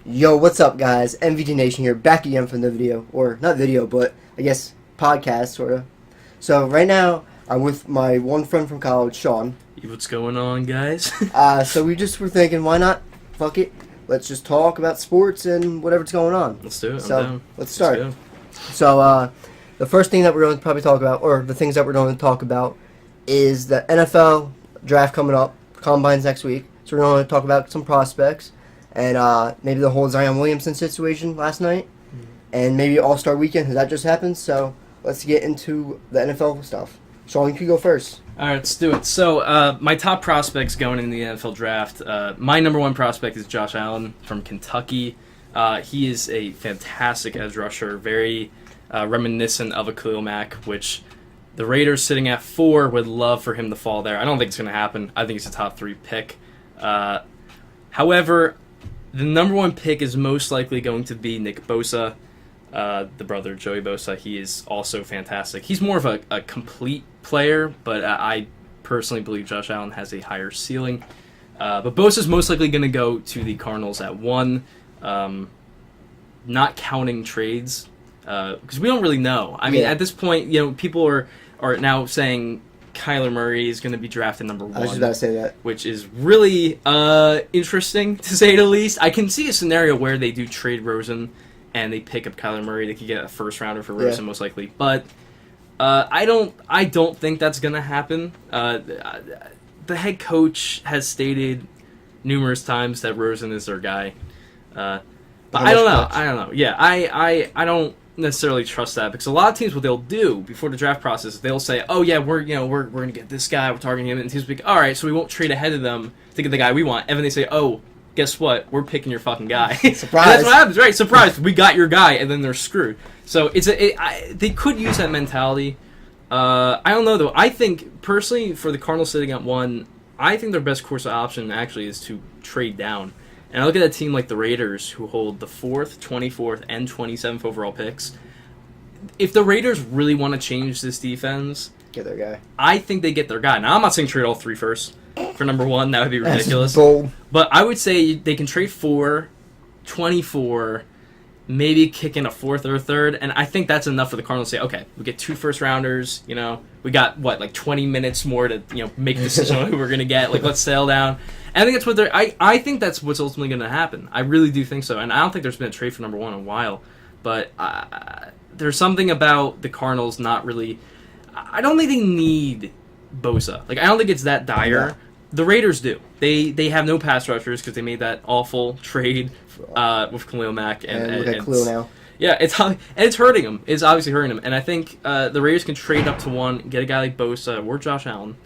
Yo, what's up, guys? MVD Nation here, back again from the video, or not video, but I guess podcast, sort of. So right now, I'm with my one friend from college, Sean. What's going on, guys? So we just were thinking, why not? Fuck it. Let's just talk about sports and whatever's going on. Let's do it. So I'm down. let's start. So the first thing that we're going to probably talk about, or the things that we're going to talk about, is the NFL draft coming up. Combine's next week. So we're going to talk about some prospects. And maybe the whole Zion Williamson situation last night. And maybe All-Star Weekend, because that just happened. So let's get into the NFL stuff. Sean, you can go first. All right, let's do it. So my top prospects going in the NFL draft, my number one prospect is Josh Allen from Kentucky. He is a fantastic edge rusher, very reminiscent of a Khalil Mack, which the Raiders sitting at 4 would love for him to fall there. I don't think it's going to happen. I think he's a top 3 pick. However, the number one pick is most likely going to be Nick Bosa, the brother of Joey Bosa. He is also fantastic. He's more of a complete player, but I personally believe Josh Allen has a higher ceiling. But Bosa's most likely going to go to the Cardinals at 1, not counting trades, because we don't really know. I mean, at this point, people are now saying Kyler Murray is going to be drafted number 1. I was just about to say that. Which is really interesting, to say the least. I can see a scenario where they do trade Rosen and they pick up Kyler Murray. They could get a first rounder for Rosen, most likely. But I don't think that's going to happen. The head coach has stated numerous times that Rosen is their guy. But I don't know. Yeah, I don't necessarily trust that, because a lot of teams, what they'll do before the draft process, they'll say, oh yeah, we're gonna get this guy, we're targeting him, and teams will be like, all right, so we won't trade ahead of them to get the guy we want, and then they say, oh, guess what, we're picking your fucking guy. Surprise. That's what happens, right? Surprise, we got your guy, and then they're screwed. So they could use that mentality. I don't know though. I think personally, for the Cardinals sitting at 1, I think their best course of option actually is to trade down. And I look at a team like the Raiders, who hold the 4th, 24th, and 27th overall picks. If the Raiders really want to change this defense, get their guy. I think they get their guy. Now, I'm not saying trade all 3 first for number 1. That would be ridiculous. That's bold. But I would say they can trade 4, 24, maybe kick in a 4th or a 3rd, and I think that's enough for the Cardinals to say, okay, we get 2 first-rounders, we got, 20 minutes more to, make a decision on who we're going to get, let's sail down. And I think that's what I think that's what's ultimately going to happen. I really do think so, and I don't think there's been a trade for number 1 in a while, but there's something about the Cardinals not really. I don't think they need Bosa. I don't think it's that dire. Yeah. The Raiders do. They have no pass rushers because they made that awful trade with Khalil Mack and look at Khalil now. Yeah, it's hurting them. It's obviously hurting them, and I think the Raiders can trade up to 1, get a guy like Bosa or Josh Allen,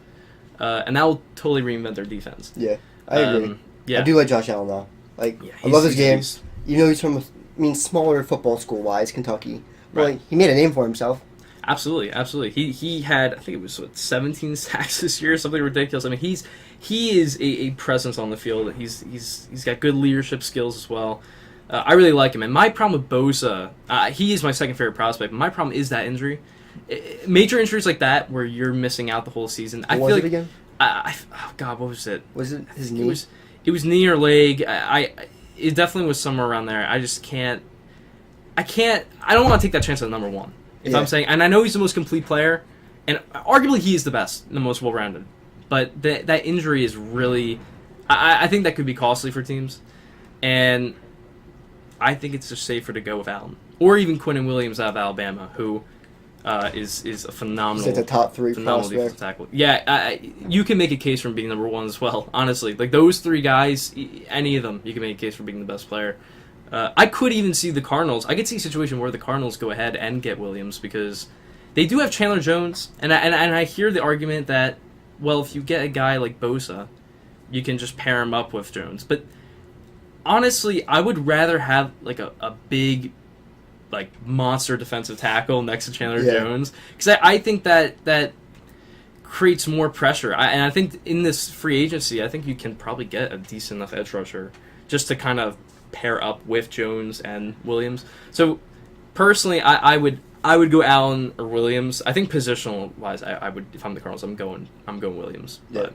and that will totally reinvent their defense. Yeah, I agree. I do like Josh Allen though. I love his game. Even though he's from smaller football school wise, Kentucky. Right. He made a name for himself. Absolutely. He had, I think it was 17 sacks this year, something ridiculous. I mean, he is a presence on the field. He's got good leadership skills as well. I really like him. And my problem with Bosa, he is my second favorite prospect. But my problem is that injury, major injuries like that where you're missing out the whole season. I feel like again? Oh God, what was it? Was it his knee? It was knee or leg. It definitely was somewhere around there. I just can't. I don't want to take that chance at number 1. I'm saying, and I know he's the most complete player, and arguably he is the best, the most well-rounded. But that injury is really, I think that could be costly for teams, and I think it's just safer to go with Allen or even Quinnen Williams out of Alabama, who is a phenomenal. He's like the top 3 phenomenal defensive tackle. Yeah, you can make a case for him being number 1 as well. Honestly, those 3 guys, any of them, you can make a case for being the best player. I could even see the Cardinals. I could see a situation where the Cardinals go ahead and get Williams, because they do have Chandler Jones, and I hear the argument that, well, if you get a guy like Bosa, you can just pair him up with Jones. But honestly, I would rather have a big, monster defensive tackle next to Chandler Jones, because I think that creates more pressure. And I think in this free agency, I think you can probably get a decent enough edge rusher just to kind of pair up with Jones and Williams. So personally, I would go Allen or Williams. I think positional wise, I would, if I'm the Cardinals, I'm going Williams. Yeah.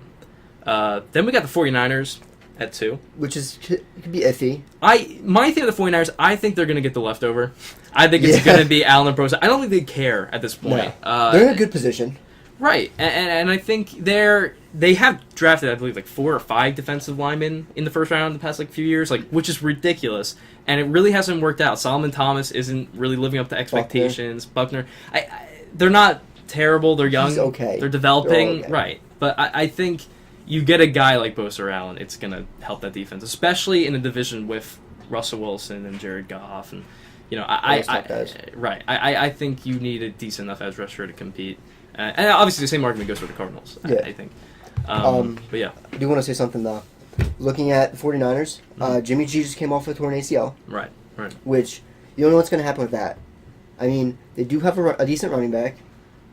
But then we got the 49ers, at 2. which could be iffy. My thing with the 49ers, I think they're going to get the leftover. I think it's going to be Allen Ambrose. I don't think they care at this point. No. They're in a good position. Right, and I think they have drafted, I believe, like 4 or 5 defensive linemen in the first round in the past few years, which is ridiculous, and it really hasn't worked out. Solomon Thomas isn't really living up to expectations. Buckner, they're not terrible. They're young. He's okay. They're developing. They're okay. Right, but I think you get a guy like Bosa or Allen, it's going to help that defense, especially in a division with Russell Wilson and Jared Goff, and I think you need a decent enough edge rusher to compete. And obviously the same argument goes for the Cardinals, I think. But yeah. I do want to say something, though. Looking at the 49ers, Jimmy G just came off with a torn ACL. Right. Which, you don't know what's going to happen with that. I mean, they do have a decent running back.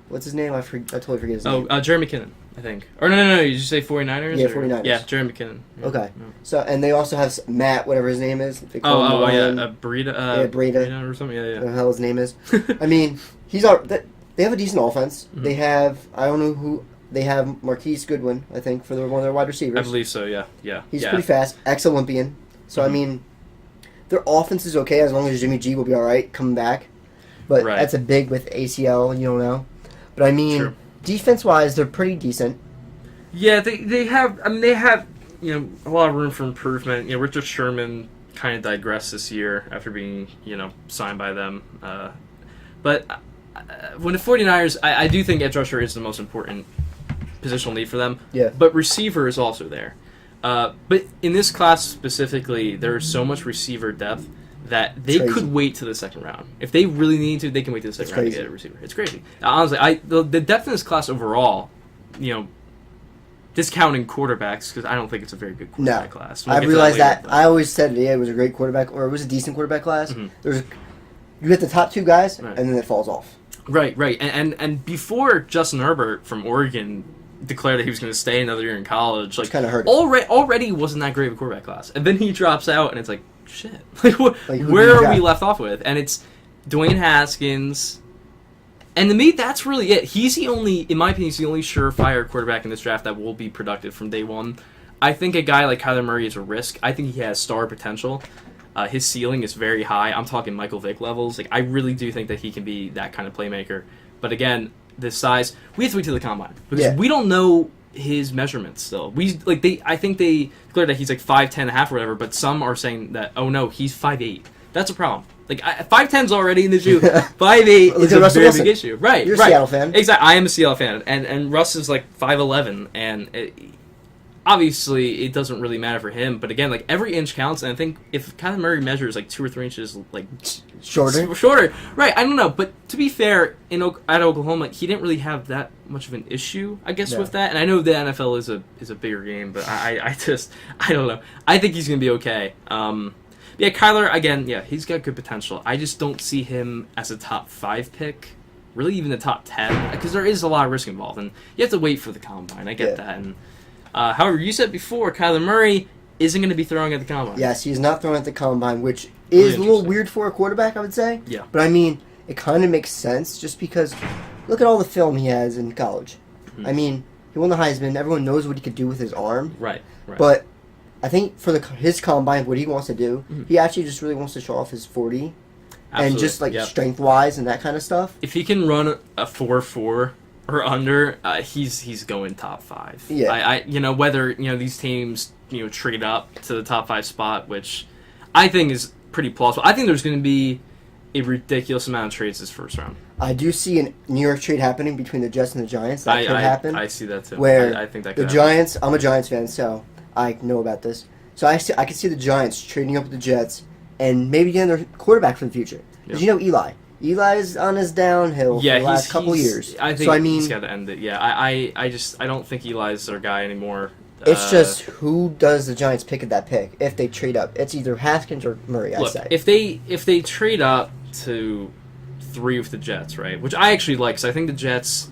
What's his name? I totally forget his name. Jerry McKinnon, I think. Or no, did you say 49ers? Yeah, 49ers. Yeah, Jerry McKinnon. Yeah. Okay. Yeah. So, and they also have Matt, whatever his name is. Yeah, Breida. Breida. Or something, yeah. What the hell his name is. I mean, they have a decent offense. Mm-hmm. They have, I don't know who, they have Marquise Goodwin, I think, for one of their wide receivers. I believe so, yeah. He's pretty fast, ex-Olympian. So, I mean, their offense is okay as long as Jimmy G will be all right coming back. But that's a big with ACL, and you don't know. But, I mean, defense-wise, they're pretty decent. Yeah, they have a lot of room for improvement. Richard Sherman kind of digressed this year after being, signed by them. But when the 49ers, I do think edge rusher is the most important positional need for them. Yeah. But receiver is also there. But in this class specifically, there is so much receiver depth that they could wait to the second round. If they really need to, they can wait to the second round to get a receiver. It's crazy. Honestly, the depth in this class overall, discounting quarterbacks, because I don't think it's a very good quarterback class. I realized that. I always said, it was a great quarterback, or it was a decent quarterback class. Mm-hmm. You get the top 2 guys, and then it falls off. Right. And before Justin Herbert from Oregon declared that he was going to stay another year in college, kind of hurt. Already wasn't that great of a quarterback class, and then he drops out, and it's like, shit. Where are we left off with? And it's Dwayne Haskins, and to me, that's really it. He's the only, in my opinion, he's the only surefire quarterback in this draft that will be productive from day one. I think a guy like Kyler Murray is a risk. I think he has star potential. His ceiling is very high. I'm talking Michael Vick levels. I really do think that he can be that kind of playmaker. But again, this size, we have to wait till the combine because we don't know his measurements still. I think they declared that he's 5'10" and a half or whatever, but some are saying that, oh no, he's 5'8". That's a problem. 5'10's already in the shoe. 5'8 is a very big issue. Right. You're a Seattle fan. Exactly. I am a Seattle fan. And Russ is 5'11", and obviously, it doesn't really matter for him, but again, every inch counts, and I think if Kyler Murray measures 2 or 3 inches shorter, right? I don't know, but to be fair, at Oklahoma, he didn't really have that much of an issue, I guess, with that. And I know the NFL is a bigger game, but I don't know. I think he's gonna be okay. Kyler again, he's got good potential. I just don't see him as a top 5 pick. Really, even the top 10, because there is a lot of risk involved, and you have to wait for the combine. I get that, and. However, you said before, Kyler Murray isn't going to be throwing at the combine. Yes, he's not throwing at the combine, which is a little weird for a quarterback, I would say. Yeah. But I mean, it kind of makes sense just because look at all the film he has in college. Mm-hmm. I mean, he won the Heisman. Everyone knows what he could do with his arm. Right. But I think for his combine, what he wants to do, he actually just really wants to show off his 40. Absolutely. And just strength-wise and that kind of stuff. If he can run a 4.4 or under, he's going top 5. Yeah. I whether these teams trade up to the top 5 spot, which I think is pretty plausible. I think there's going to be a ridiculous amount of trades this first round. I do see a New York trade happening between the Jets and the Giants. That could happen. I see that too. Where I think that could the Giants. I'm a Giants fan, so I know about this. So I can see the Giants trading up with the Jets and maybe getting their quarterback for the future. Because Eli. Eli's on his downhill for the last couple years. I think he's got to end it. Yeah, I don't think Eli's their guy anymore. It's just who does the Giants pick at that pick if they trade up? It's either Haskins or Murray. I say if they trade up to 3 with the Jets, right? Which I actually like, because I think the Jets,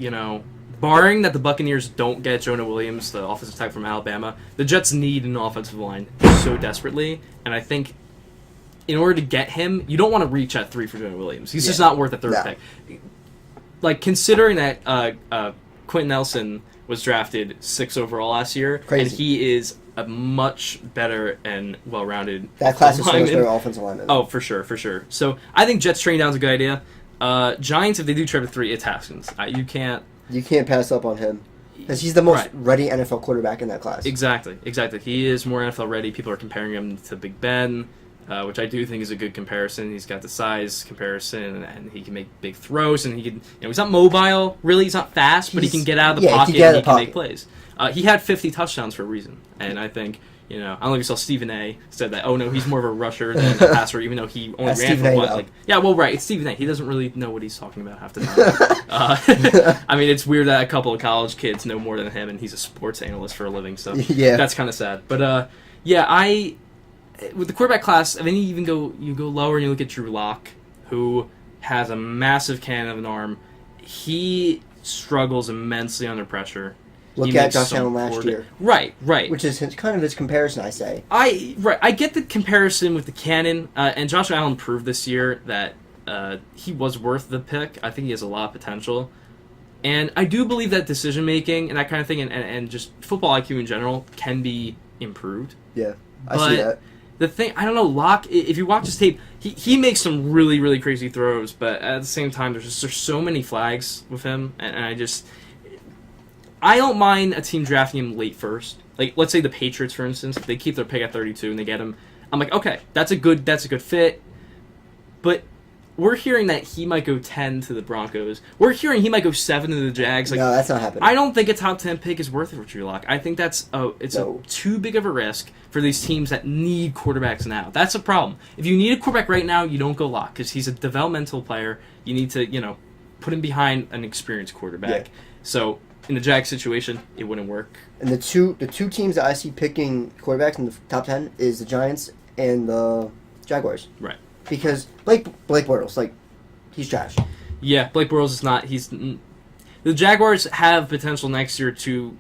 barring that the Buccaneers don't get Jonah Williams, the offensive tackle from Alabama, the Jets need an offensive line so desperately, and I think. In order to get him, you don't want to reach at 3 for Jonah Williams. He's just not worth a 3rd pick. Considering that Quentin Nelson was drafted 6 overall last year, Crazy. and he is a much better and well-rounded That class is so much lineman. better offensive lineman. Oh, for sure, for sure. So I think Jets trading down is a good idea. Giants, if they do trade with 3, it's Haskins. You can't pass up on him. Because he's the most Right. ready NFL quarterback in that class. Exactly. He is more NFL ready. People are comparing him to Big Ben, which I do think is a good comparison. He's got the size comparison, and he can make big throws, and he can. He's not mobile, really. He's not fast, but he can get out of the pocket and he can make plays. He had 50 touchdowns for a reason, and I think. I don't know if you saw Stephen A. said that. Oh no, he's more of a rusher than a passer, even though he only ran for what? Right. It's Stephen A. He doesn't really know what he's talking about half the time. I mean, it's weird that a couple of college kids know more than him, and he's a sports analyst for a living. So that's kind of sad. But with the quarterback class, I mean, you go lower and you look at Drew Lock, who has a massive cannon of an arm. He struggles immensely under pressure. Look at Josh Allen last year. Right. Which is kind of his comparison, I say. I get the comparison with the cannon, and Josh Allen proved this year that he was worth the pick. I think he has a lot of potential. And I do believe that decision-making and that kind of thing, and just football IQ in general, can be improved. Yeah, I see that. The thing, I don't know, Locke, if you watch his tape, he makes some really, really crazy throws, but at the same time, there's so many flags with him, and I don't mind a team drafting him late first. Like, let's say the Patriots, for instance, if they keep their pick at 32 and they get him, I'm like, okay, that's a good fit. But we're hearing that he might go 10 to the Broncos. We're hearing he might go 7 to the Jags. No, that's not happening. I don't think a top 10 pick is worth it for Drew Lock. I think it's too big of a risk for these teams that need quarterbacks now. That's a problem. If you need a quarterback right now, you don't go Lock because he's a developmental player. You need to, put him behind an experienced quarterback. Yeah. So in the Jags situation, it wouldn't work. And the two teams that I see picking quarterbacks in the top 10 is the Giants and the Jaguars. Right. Because Blake Bortles, he's trash. Yeah, Blake Bortles is not. The Jaguars have potential next year to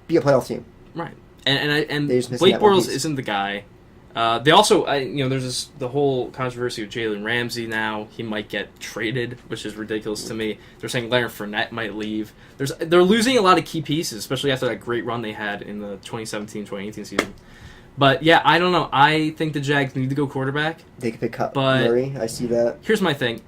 be a playoff team. Right. And Blake Bortles isn't the guy. They also, there's the whole controversy with Jalen Ramsey now. He might get traded, which is ridiculous to me. They're saying Leonard Fournette might leave. They're losing a lot of key pieces, especially after that great run they had in the 2017-2018 season. But yeah, I don't know. I think the Jags need to go quarterback. They could pick Murray. I see that. Here's my thing.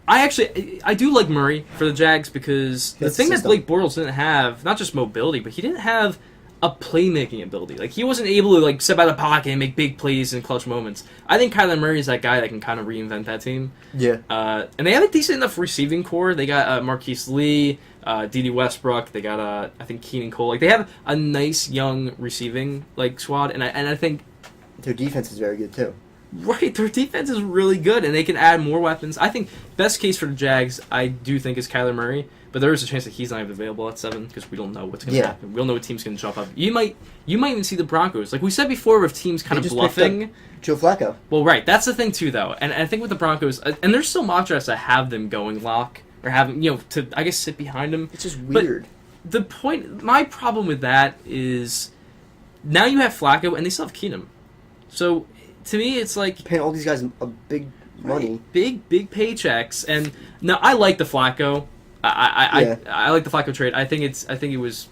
I do like Murray for the Jags because the thing that Blake Bortles didn't have, not just mobility, but he didn't have a playmaking ability. Like, he wasn't able to step out of the pocket and make big plays in clutch moments. I think Kyler Murray is that guy that can kind of reinvent that team. Yeah. And they have a decent enough receiving core. They got Marquise Lee, D.D. Westbrook. They got I think Keenan Cole. They have a nice young receiving squad, and I think their defense is very good too. Right, their defense is really good, and they can add more weapons. I think best case for the Jags, I do think, is Kyler Murray, but there is a chance that he's not even available at 7 because we don't know what's going to happen. We don't know what team's going to jump up. You might even see the Broncos. Like we said before, with teams kind of bluffing. Joe Flacco. Well, right, that's the thing too, though, and I think with the Broncos, and there's still mock drafts that have them going Lock or having to I guess sit behind them. It's just weird. But my problem with that is now you have Flacco and they still have Keenum, so. To me, it's like paying all these guys a big money, big paychecks, and no, I like the Flacco. I like the Flacco trade. I think it was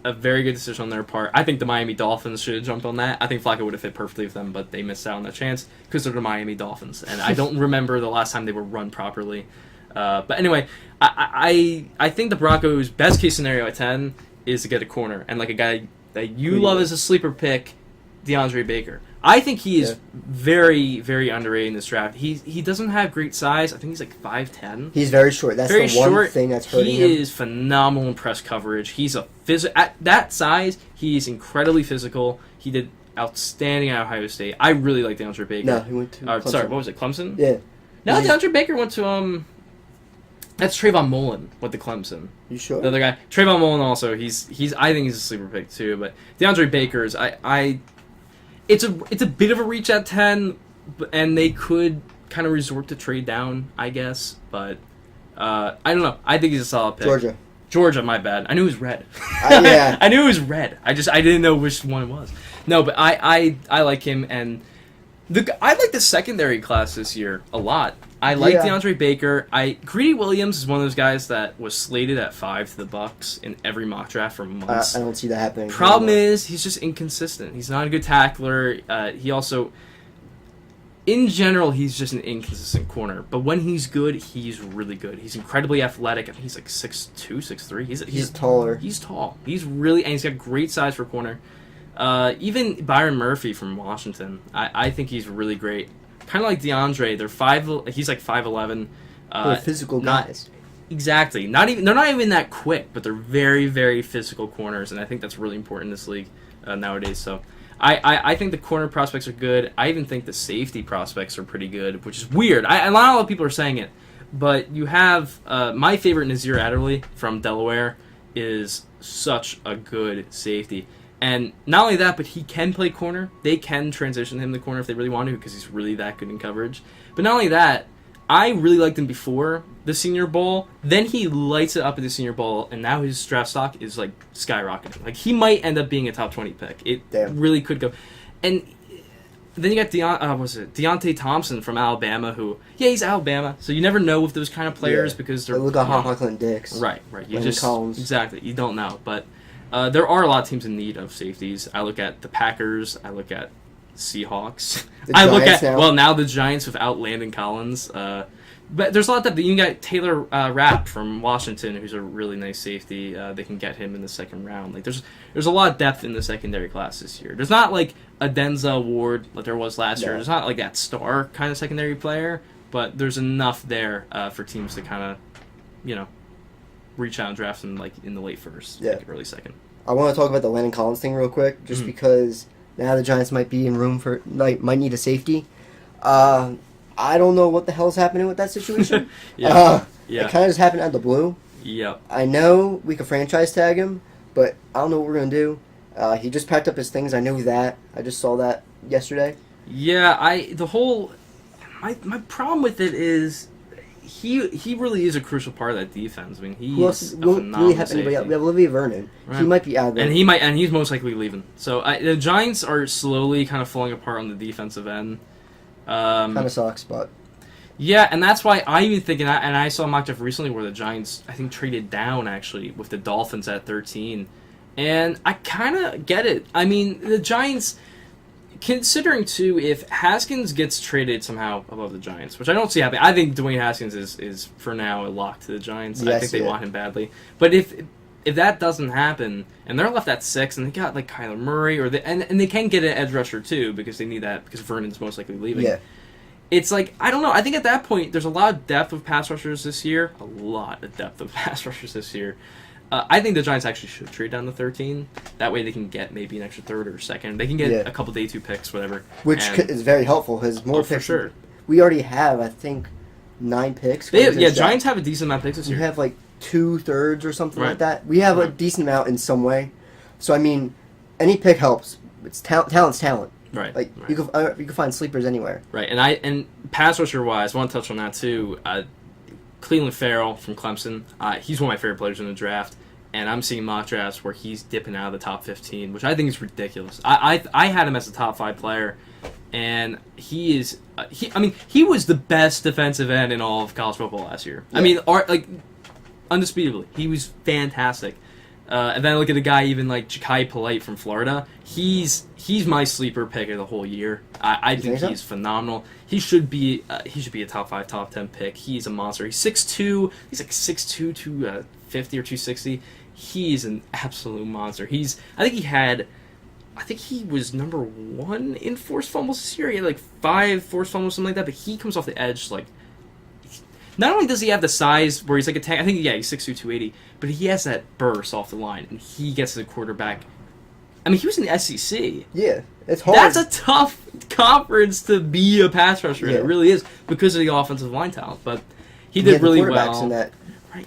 a very good decision on their part. I think the Miami Dolphins should have jumped on that. I think Flacco would have fit perfectly with them, but they missed out on that chance because they're the Miami Dolphins, and I don't remember the last time they were run properly. But anyway, I think the Broncos' best case scenario at 10 is to get a corner and a guy that you love as a sleeper pick, DeAndre Baker. I think he is very, very underrated in this draft. He doesn't have great size. I think he's 5'10". He's very short. That's very the one thing that's hurting him. He is phenomenal in press coverage. He's at that size, he's incredibly physical. He did outstanding at Ohio State. I really like DeAndre Baker. No, he went to Clemson. Sorry, what was it, Clemson? Yeah. No, DeAndre Baker went to that's Trayvon Mullen with the Clemson. You sure? The other guy, Trayvon Mullen, also he's I think he's a sleeper pick too. But DeAndre Baker's It's a bit of a reach at 10, and they could kind of resort to trade down, I guess. But I don't know. I think he's a solid pick. Georgia, my bad. I knew it was red. Yeah. I knew it was red. I didn't know which one it was. No, but I like him, and I like the secondary class this year a lot. I like Yeah. DeAndre Baker. Greedy Williams is one of those guys that was slated at 5 to the Bucks in every mock draft for months. I don't see that happening. Problem is, he's just inconsistent. He's not a good tackler. He also, in general, he's just an inconsistent corner. But when he's good, he's really good. He's incredibly athletic. I think he's like 6'2", 6'3". He's taller. He's tall. He's really, and he's got great size for corner. Even Byron Murphy from Washington, I think he's really great. Kind of like DeAndre, he's like 5'11". They're physical guys. Exactly. They're not even that quick, but they're very, very physical corners, and I think that's really important in this league nowadays. So I think the corner prospects are good. I even think the safety prospects are pretty good, which is weird. A lot of people are saying it, but you have my favorite Nazir Adderley from Delaware is such a good safety. And not only that, but he can play corner. They can transition him to corner if they really want to because he's really that good in coverage. But not only that, I really liked him before the Senior Bowl. Then he lights it up at the Senior Bowl, and now his draft stock is like skyrocketing. Like he might end up being a top 20 pick. It really could go. And then you got Deontay Thompson from Alabama, who he's Alabama, so you never know with those kind of players because they're look at Hawkland Dix. Right. You just Collins. Exactly. You don't know, but. There are a lot of teams in need of safeties. I look at the Packers. I look at Seahawks. Now the Giants without Landon Collins. But there's a lot of depth. You can get Taylor Rapp from Washington, who's a really nice safety. They can get him in the second round. Like there's a lot of depth in the secondary class this year. There's not like a Denzel Ward like there was last year. There's not like that star kind of secondary player, but there's enough there for teams to kind of, reach out and draft him like in the late first, like early second. I want to talk about the Landon Collins thing real quick, just because now the Giants might be in room for might need a safety. I don't know what the hell's happening with that situation. It kind of just happened out of the blue. Yep. I know we could franchise tag him, but I don't know what we're gonna do. He just packed up his things. I know that. I just saw that yesterday. Yeah, my problem with it is. He really is a crucial part of that defense. I mean, he's we won't really have anybody else. We have Olivia Vernon. Right. He might be out there. And he's most likely leaving. So the Giants are slowly kind of falling apart on the defensive end. Kind of sucks, but yeah, and that's why I even think, and I saw a mock draft recently where the Giants I think traded down actually with the Dolphins at 13, and I kind of get it. I mean, the Giants. Considering, too, if Haskins gets traded somehow above the Giants, which I don't see happening, I think Dwayne Haskins is for now a lock to the Giants. Yes, I think they want him badly. But if that doesn't happen, and they're left at 6, and they got like Kyler Murray, and they can get an edge rusher, too, because they need that, because Vernon's most likely leaving. Yeah. It's like, I don't know, I think at that point, there's a lot of depth of pass rushers this year. A lot of depth of pass rushers this year. I think the Giants actually should trade down to 13. That way they can get maybe an extra third or second. They can get a couple day 2 picks, whatever. Which is very helpful because more picks. For sure. We already have, I think, 9 picks. Giants have a decent amount of picks this year. You have like 2/3 or something like that. We have a decent amount in some way. So I mean, any pick helps. It's talent's talent. Right. Like you can find sleepers anywhere. Right. And pass rusher wise, I want to touch on that too. Cleveland Farrell from Clemson. He's one of my favorite players in the draft. And I'm seeing mock drafts where he's dipping out of the top 15, which I think is ridiculous. I had him as a top 5 player, and he is. He was the best defensive end in all of college football last year. Yeah. Undisputably, he was fantastic. And then I look at a guy even like Ja'Kai Polite from Florida. He's my sleeper pick of the whole year. I think he's phenomenal. He should be a top 5, top 10 pick. He's a monster. He's 6'2". He's like 6'2", 250 or 260. He's an absolute monster. I think he was number 1 in forced fumbles this year. He had like 5 forced fumbles, something like that. But he comes off the edge like. Not only does he have the size where he's like a tank, I think he's 6'2", 280, but he has that burst off the line, and he gets to the quarterback. I mean, he was in the SEC. Yeah, it's hard. That's a tough conference to be a pass rusher in. It really is because of the offensive line talent. But he did really well. In that right,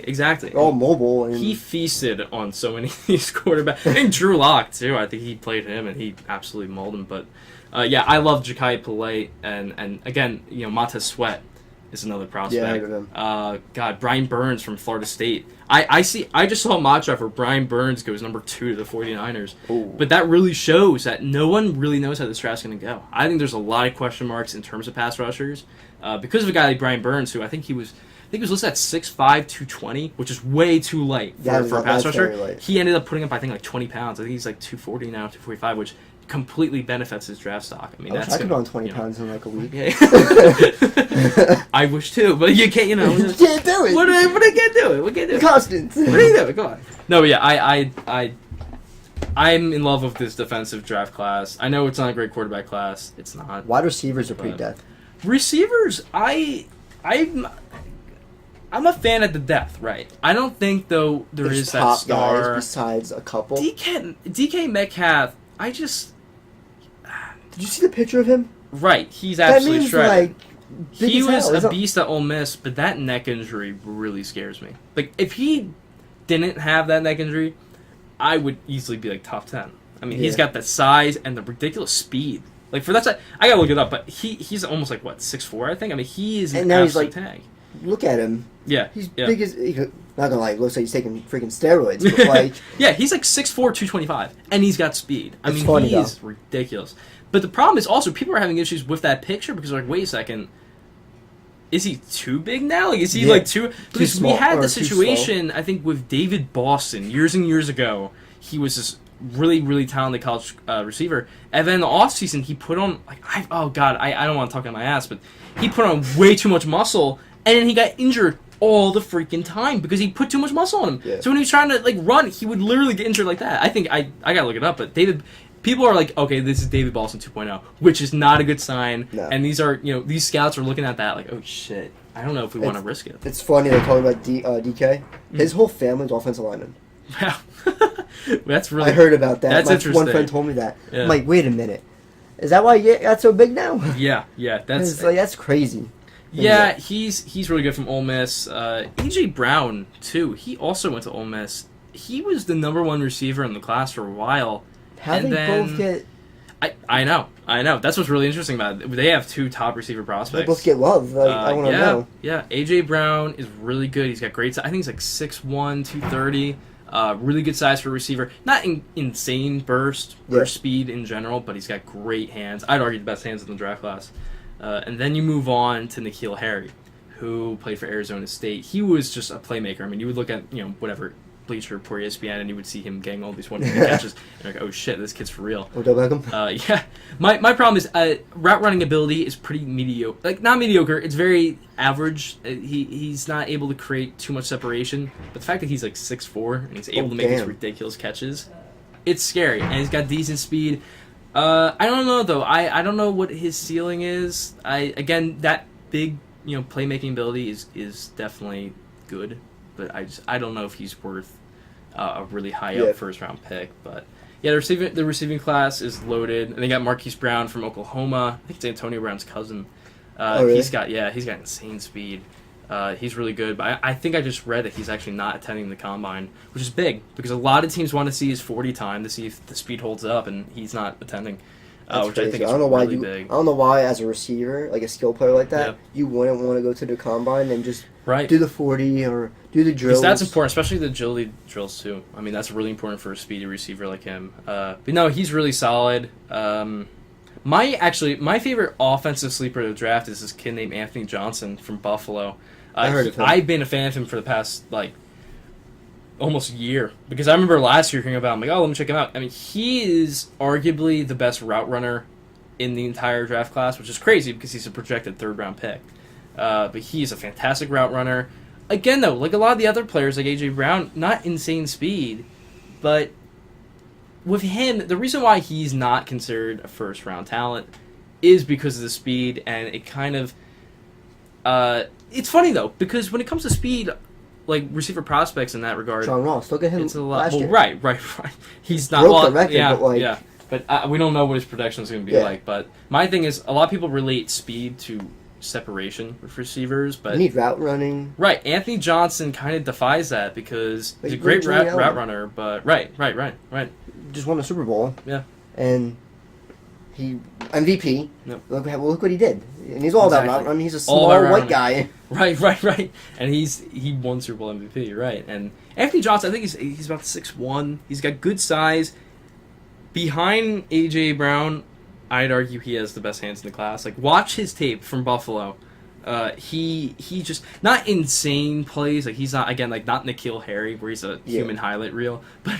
exactly. They're all mobile. And he feasted on so many of these quarterbacks. I think Drew Lock too. I think he played him, and he absolutely mauled him. But I love Ja'Kai Polite, and again, Montez Sweat is another Yeah, I prospect. heard of him. God, Brian Burns from Florida State. I just saw a mock draft where Brian Burns goes number 2 to the 49ers. Ooh. But that really shows that no one really knows how this draft's going to go. I think there's a lot of question marks in terms of pass rushers because of a guy like Brian Burns, who I think he was listed at 6'5", 220, which is way too light for a pass rusher. He ended up putting up, I think, like 20 pounds. I think he's like 240 now, 245, which completely benefits his draft stock. I mean, I could put on 20 pounds in like a week. Yeah. I wish too, but you can't. You know, You can't do it. What I can't do it? What can I do? Constant. What are you doing? Come on. No, but yeah, I'm in love with this defensive draft class. I know it's not a great quarterback class. It's not. Wide receivers are pretty death. Receivers, I'm a fan of the depth, right? I don't think though There's is that top star. guys besides a couple. DK Metcalf. Did you see the picture of him? Right, he's That absolutely means shredded. like big He as was hell. a beast at Ole Miss, but that neck injury really scares me. Like, if he didn't have that neck injury, I would easily be like top 10. I mean, he's got the size and the ridiculous speed. Like, for that side, I gotta look it up, but he's almost like, what, 6'4", I think? I mean, he is an absolute tank. Look at him. Yeah. He's big as... Not gonna lie, looks like he's taking freaking steroids, but like... Yeah, he's like 6'4", 225, and he's got speed. I mean, funny, he is ridiculous. But the problem is also, people are having issues with that picture because they're like, wait a second, is he too big now? Like, is he like too... Because small, we had or the too situation, I think, with David Boston years and years ago. He was this really, really talented college receiver. And then in the offseason, he put on... I don't want to talk on my ass, but he put on way too much muscle, and then he got injured all the freaking time because he put too much muscle on him. Yeah. So when he was trying to like run, he would literally get injured like that. I think I gotta look it up, but people are like, okay, this is David Boston 2.0, which is not a good sign. No. And these scouts are looking at that like, oh shit, I don't know if we want to risk it. It's funny they're talking about DK. His whole family's offensive lineman. Yeah, that's really. I heard about that. That's My interesting. one friend told me that. Yeah. I'm like, wait a minute, is that why you got so big now? Yeah, That's crazy. Yeah, he's really good from Ole Miss. AJ Brown too. He also went to Ole Miss. He was the number 1 receiver in the class for a while. How they both get? I know. That's what's really interesting about it. They have 2 top receiver prospects. They both get love. Like, I want to know. Yeah, AJ Brown is really good. He's got great size. I think he's like 6'1", 230. Really good size for a receiver. Not insane burst speed in general, but he's got great hands. I'd argue the best hands in the draft class. And then you move on to N'Keal Harry, who played for Arizona State. He was just a playmaker. I mean, you would look at whatever Bleacher Report, ESPN, and you would see him getting all these wonderful catches. And you're like, oh shit, this kid's for real. Odell Beckham. Yeah. My problem is route running ability is pretty mediocre. Like, not mediocre. It's very average. He's not able to create too much separation. But the fact that he's like 6'4" and he's able to make these ridiculous catches, it's scary. And he's got decent speed. I don't know though. I don't know what his ceiling is. Again, that big playmaking ability is definitely good, but I don't know if he's worth a really high up first round pick. But yeah, the receiving class is loaded, and they got Marquise Brown from Oklahoma. I think it's Antonio Brown's cousin. Really? He's got insane speed. He's really good, but I think I just read that he's actually not attending the combine, which is big because a lot of teams want to see his 40 time to see if the speed holds up, and he's not attending, which I think is really big. I don't know why, as a receiver, like a skill player like that, you wouldn't want to go to the combine and just do the 40 or do the drills. That's important, especially the agility drills too. I mean, that's really important for a speedy receiver like him. But no, he's really solid. My favorite offensive sleeper of the draft is this kid named Anthony Johnson from Buffalo. I heard of him. I've been a fan of him for the past almost a year because I remember last year hearing about him. Like, oh, let me check him out. I mean, he is arguably the best route runner in the entire draft class, which is crazy because he's a projected 3rd round pick. But he's a fantastic route runner. Again, though, like a lot of the other players, like AJ Brown, not insane speed, but with him, the reason why he's not considered a 1st round talent is because of the speed, and it kind of. It's funny though because when it comes to speed, like receiver prospects in that regard, John Ross, look at him. It's a lot. Last year. Right. He's not broke the record, but we don't know what his projection is going to be like. But my thing is, a lot of people relate speed to separation with receivers, but you need route running. Right, Anthony Johnson kind of defies that because he's a great route runner. But right. Just won a Super Bowl. Yeah, and he MVP. Yep. Look what he did. And he's all about Exactly. route running. He's a All small about route white running. guy. Right. And he won Super Bowl MVP, right? And Anthony Johnson, I think he's about 6'1". He's got good size. Behind AJ Brown, I'd argue he has the best hands in the class. Like, watch his tape from Buffalo. He just not insane plays. Like, he's not, again, like, not N'Keal Harry where he's a human highlight reel, but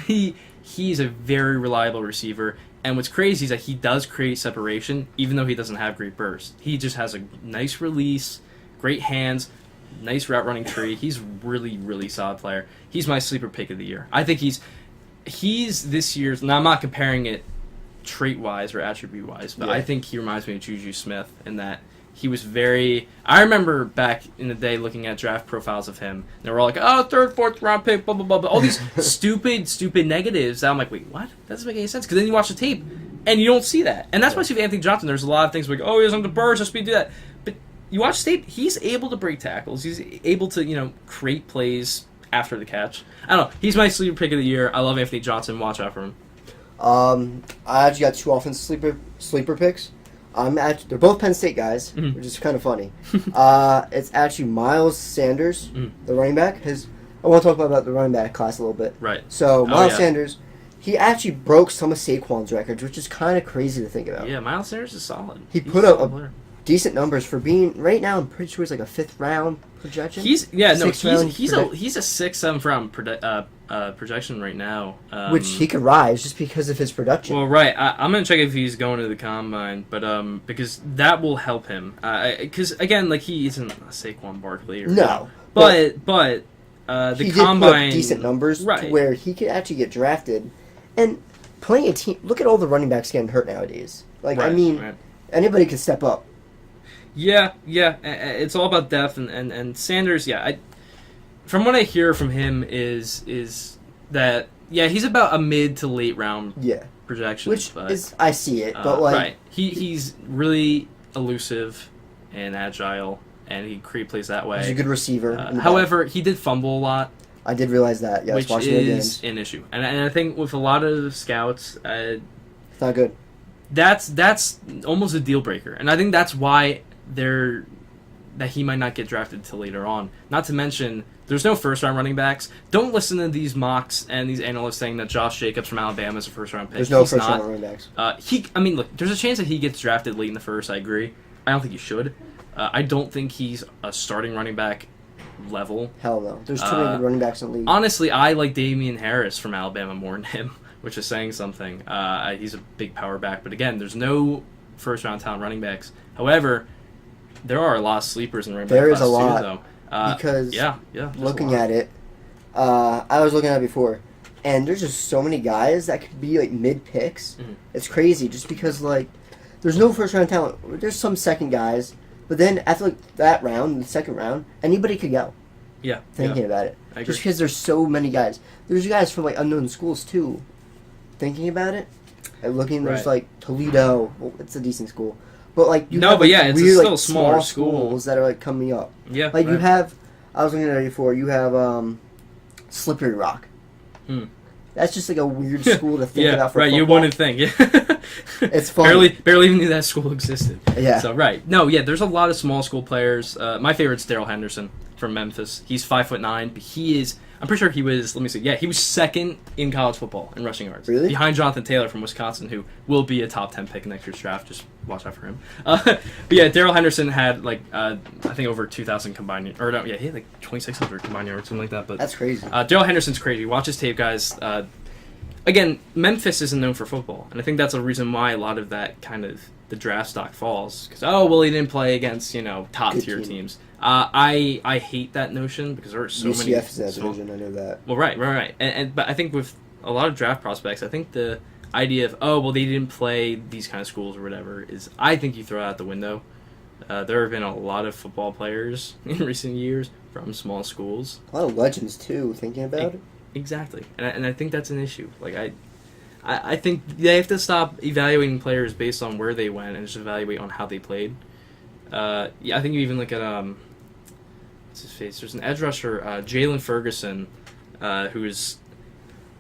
he's a very reliable receiver. And what's crazy is that he does create separation, even though he doesn't have great burst. He just has a nice release, great hands, nice route running tree. He's really, really solid player. He's my sleeper pick of the year. I think he's this year's. Now, I'm not comparing it trait wise or attribute wise, but I think he reminds me of Juju Smith in that he was very. I remember back in the day looking at draft profiles of him. They were all like, "Oh, third, fourth round pick, blah blah blah," blah. All these stupid negatives. I'm like, wait, what? That doesn't make any sense. Because then you watch the tape and you don't see that. And that's why I see with Anthony Johnson. There's a lot of things like, oh, he doesn't have the burst, speed, do that. But you watch the tape, he's able to break tackles. He's able to create plays after the catch. I don't know. He's my sleeper pick of the year. I love Anthony Johnson. Watch out for him. I actually got two offensive sleeper picks. They're both Penn State guys, Mm-hmm. which is kind of funny. It's actually Miles Sanders, the running back. I want to talk about the running back class a little bit. Right. So Miles Sanders, he actually broke some of Saquon's records, which is kind of crazy to think about. Yeah, Miles Sanders is solid. He put up decent numbers for being right now. I'm pretty sure it's like a 5th round projection. He's a 6th, 7th round projection right now, which he could rise just because of his production. Well, right. I'm gonna check if he's going to the combine, but because that will help him. Because again, like he isn't a Saquon Barkley or no, but the he combine did put up decent numbers right. to where he could actually get drafted and playing a team. Look at all the running backs getting hurt nowadays. Like anybody can step up. Yeah, it's all about depth and Sanders. Yeah, from what I hear from him is that he's about a mid to late round projection, I see it, but like right, he's really elusive and agile, and he plays that way. He's a good receiver. However, he did fumble a lot. I did realize that. Yeah, which is an issue, and I think with a lot of scouts, it's not good. That's almost a deal breaker, and I think that's why that he might not get drafted until later on. Not to mention, there's no first-round running backs. Don't listen to these mocks and these analysts saying that Josh Jacobs from Alabama is a first-round pick. There's no first-round running backs. Look, there's a chance that he gets drafted late in the first. I agree. I don't think he should. I don't think he's a starting running back level. Hell no. There's too many good running backs in the league. Honestly, I like Damian Harris from Alabama more than him, which is saying something. He's a big power back, but again, there's no first-round talent running backs. However, there are a lot of sleepers in running back class a lot, too, though. Because looking at it, I was looking at it before, and there's just so many guys that could be like mid picks. Mm-hmm. It's crazy, just because like there's no first round talent. There's some second guys, but then after like that round, the second round, anybody could go. Yeah, thinking about it, I agree. just because there's so many guys. There's guys from like unknown schools too. Thinking about it, there's like Toledo. Well, it's a decent school. But like it's still smaller schools that are like coming up. Yeah, like you have. I was looking at it before. You have Slippery Rock. That's just like a weird school to think about for football. You wouldn't think. Yeah, it's funny. Barely even knew that school existed. Yeah. So there's a lot of small school players. My favorite's Darrell Henderson from Memphis. He's 5'9", but he is. I'm pretty sure he was. Let me see. Yeah, he was second in college football in rushing yards. Really? Behind Jonathan Taylor from Wisconsin, who will be a top 10 pick in next year's draft. Just watch out for him. But yeah, Darrell Henderson had I think over 2,000 combined. Or no, yeah, he had like 2,600 combined yards, something like that. But that's crazy. Darrell Henderson's crazy. Watch his tape, guys. Again, Memphis isn't known for football, and I think that's a reason why a lot of that kind of the draft stock falls. Because he didn't play against top tier teams. I hate that notion because there are so many. UCF is that division, I know that. Well, right, but I think with a lot of draft prospects, I think the idea of they didn't play these kind of schools or whatever is I think you throw out the window. There have been a lot of football players in recent years from small schools. A lot of legends too. Thinking about it. Exactly, and I think that's an issue. Like I think they have to stop evaluating players based on where they went and just evaluate on how they played. I think you even look at what's his face? There's an edge rusher, Jalen Ferguson, who is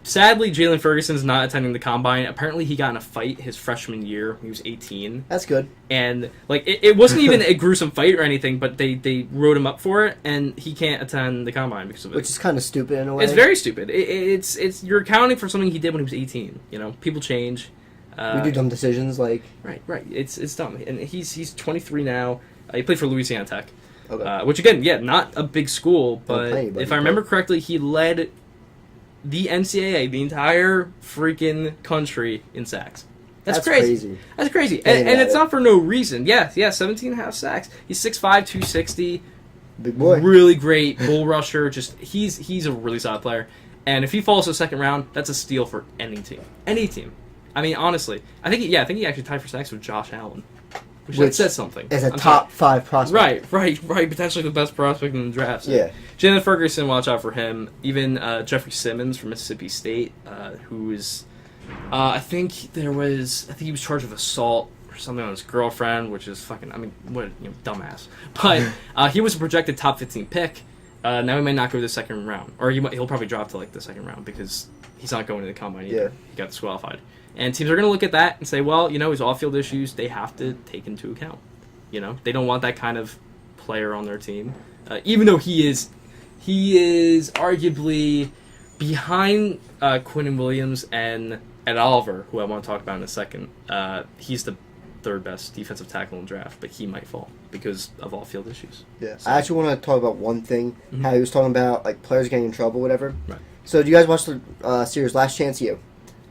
Sadly, Jalen Ferguson's not attending the combine. Apparently, he got in a fight his freshman year. He was 18. That's good. And like it wasn't even a gruesome fight or anything, but they wrote him up for it, and he can't attend the combine because of it. Which is kind of stupid in a way. It's very stupid. It's you're accounting for something he did when he was 18. You know, people change. We do dumb decisions like. Right. It's dumb, and he's 23 now. He played for Louisiana Tech, Okay. which again, yeah, not a big school, but play, but if I remember correctly, he led the NCAA, the entire freaking country in sacks. That's crazy. That's crazy. And it's not for no reason. Yeah, 17.5 sacks. He's 6'5", 260. Big boy. Really great bull rusher. Just he's a really solid player. And if he falls to the second round, that's a steal for any team. Any team. I mean, honestly, I think he actually tied for sacks with Josh Allen, which says something. Is a top 5 prospect. Right. Potentially the best prospect in the draft. So. Yeah. Jalen Ferguson, watch out for him. Even Jeffrey Simmons from Mississippi State, who is, I think he was charged with assault or something on his girlfriend, which is fucking, I mean, what, dumbass. But he was a projected top 15 pick. Now he might not go to the second round, or he'll probably drop to like the second round because he's not going to the combine either. Yeah. He got disqualified. And teams are going to look at that and say, well, his off-field issues, they have to take into account. They don't want that kind of player on their team. Even though he is arguably behind Quinn Williams and Ed Oliver, who I want to talk about in a second. He's the third best defensive tackle in the draft, but he might fall because of off-field issues. Yeah. So. I actually want to talk about one thing, Mm-hmm. how he was talking about like players getting in trouble, whatever. Right. So do you guys watch the series Last Chance U?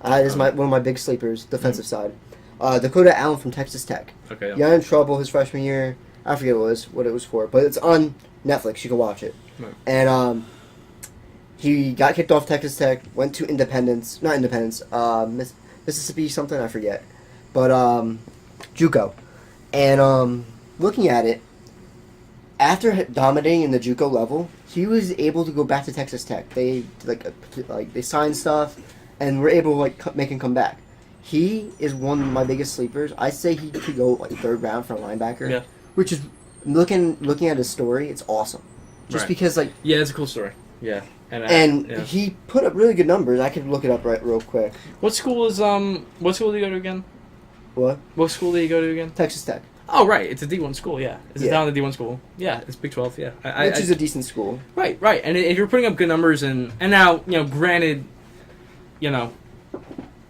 This is one of my big sleepers, defensive side. Dakota Allen from Texas Tech. Okay. He got in trouble his freshman year. I forget what it was for, but it's on Netflix. You can watch it. Right. And he got kicked off Texas Tech, went to Mississippi something, I forget. But JUCO. And looking at it, after dominating in the JUCO level, he was able to go back to Texas Tech. They they signed stuff, and were able to make him come back. He is one of my biggest sleepers. I say he could go third round for a linebacker. Yeah. Which is looking at his story, it's awesome. Just Right. because yeah, it's a cool story. Yeah. And yeah. he put up really good numbers. I could look it up real quick. What school did you go to again? What? What school did you go to again? Texas Tech. Oh, right. It's a D1 school, yeah. Is it Yeah. down the D1 school? Yeah, it's Big 12, yeah. Which is a decent school. Right. And if you're putting up good numbers and now, granted,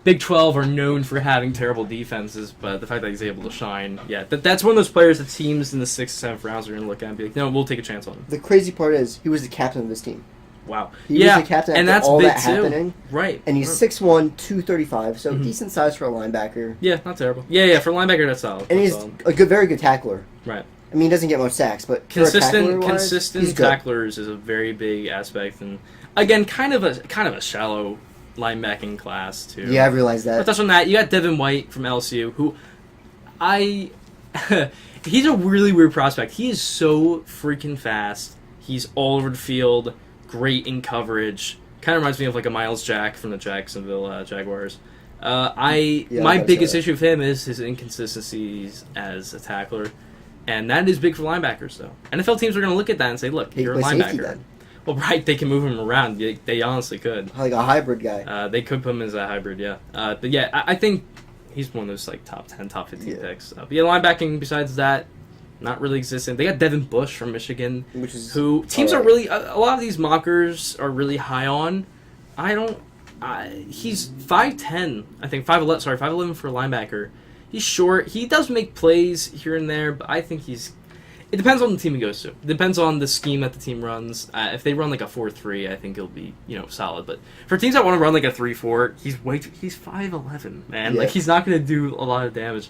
Big 12 are known for having terrible defenses, but the fact that he's able to shine, yeah, that's one of those players that teams in the 6th, 7th rounds are going to look at and be like, no, we'll take a chance on him. The crazy part is he was the captain of this team. Wow. He was the captain and after that's all big that too. happening. Right. And he's 6'1", 235, so Mhm. decent size for a linebacker. Yeah, not terrible. Yeah, for linebacker, that's solid. And That's he's solid. a very good tackler. Right. I mean, he doesn't get much sacks, but for a tackler-wise, Consistent he's good. tacklers is a very big aspect, and again, kind of a shallow linebacking class too. Yeah, I realized I'll that. touch on that. You got Devin White from LSU, who he's a really weird prospect. He is so freaking fast. He's all over the field, great in coverage. Kind of reminds me of like a Miles Jack from the Jacksonville Jaguars. My biggest issue with him is his inconsistencies as a tackler, and that is big for linebackers. Though NFL teams are going to look at that and say, "Look, you're a Play safety linebacker." then. Well, right, they can move him around. They honestly could. Like a hybrid guy. They could put him as a hybrid, yeah. But yeah, I think he's one of those like top 10, top 15 picks. But yeah, linebacking besides that, not really existent. They got Devin Bush from Michigan, who teams are really a lot of these mockers are really high on. He's 5'10", I think 5'11". Sorry, 5'11" for a linebacker. He's short. He does make plays here and there, but I think it depends on the team he goes to. It depends on the scheme that the team runs. If they run like a 4-3, I think he'll be solid. But for teams that want to run like a 3-4, he's 5'11", man. Yeah. Like he's not going to do a lot of damage.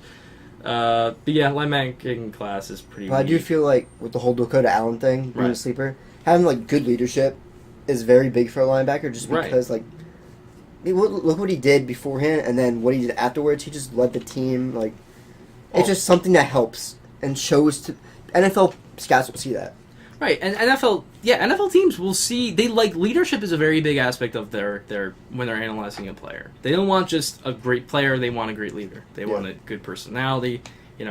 But yeah, linebacking class is pretty. But I do feel like with the whole Dakota Allen thing, being a sleeper, having like good leadership is very big for a linebacker. Just because like, look what he did beforehand, and then what he did afterwards. He just led the team. Like, it's just something that helps and shows to NFL scouts will see that. Right, and NFL teams will see leadership is a very big aspect of their when they're analyzing a player. They don't want just a great player; they want a great leader. They want a good personality,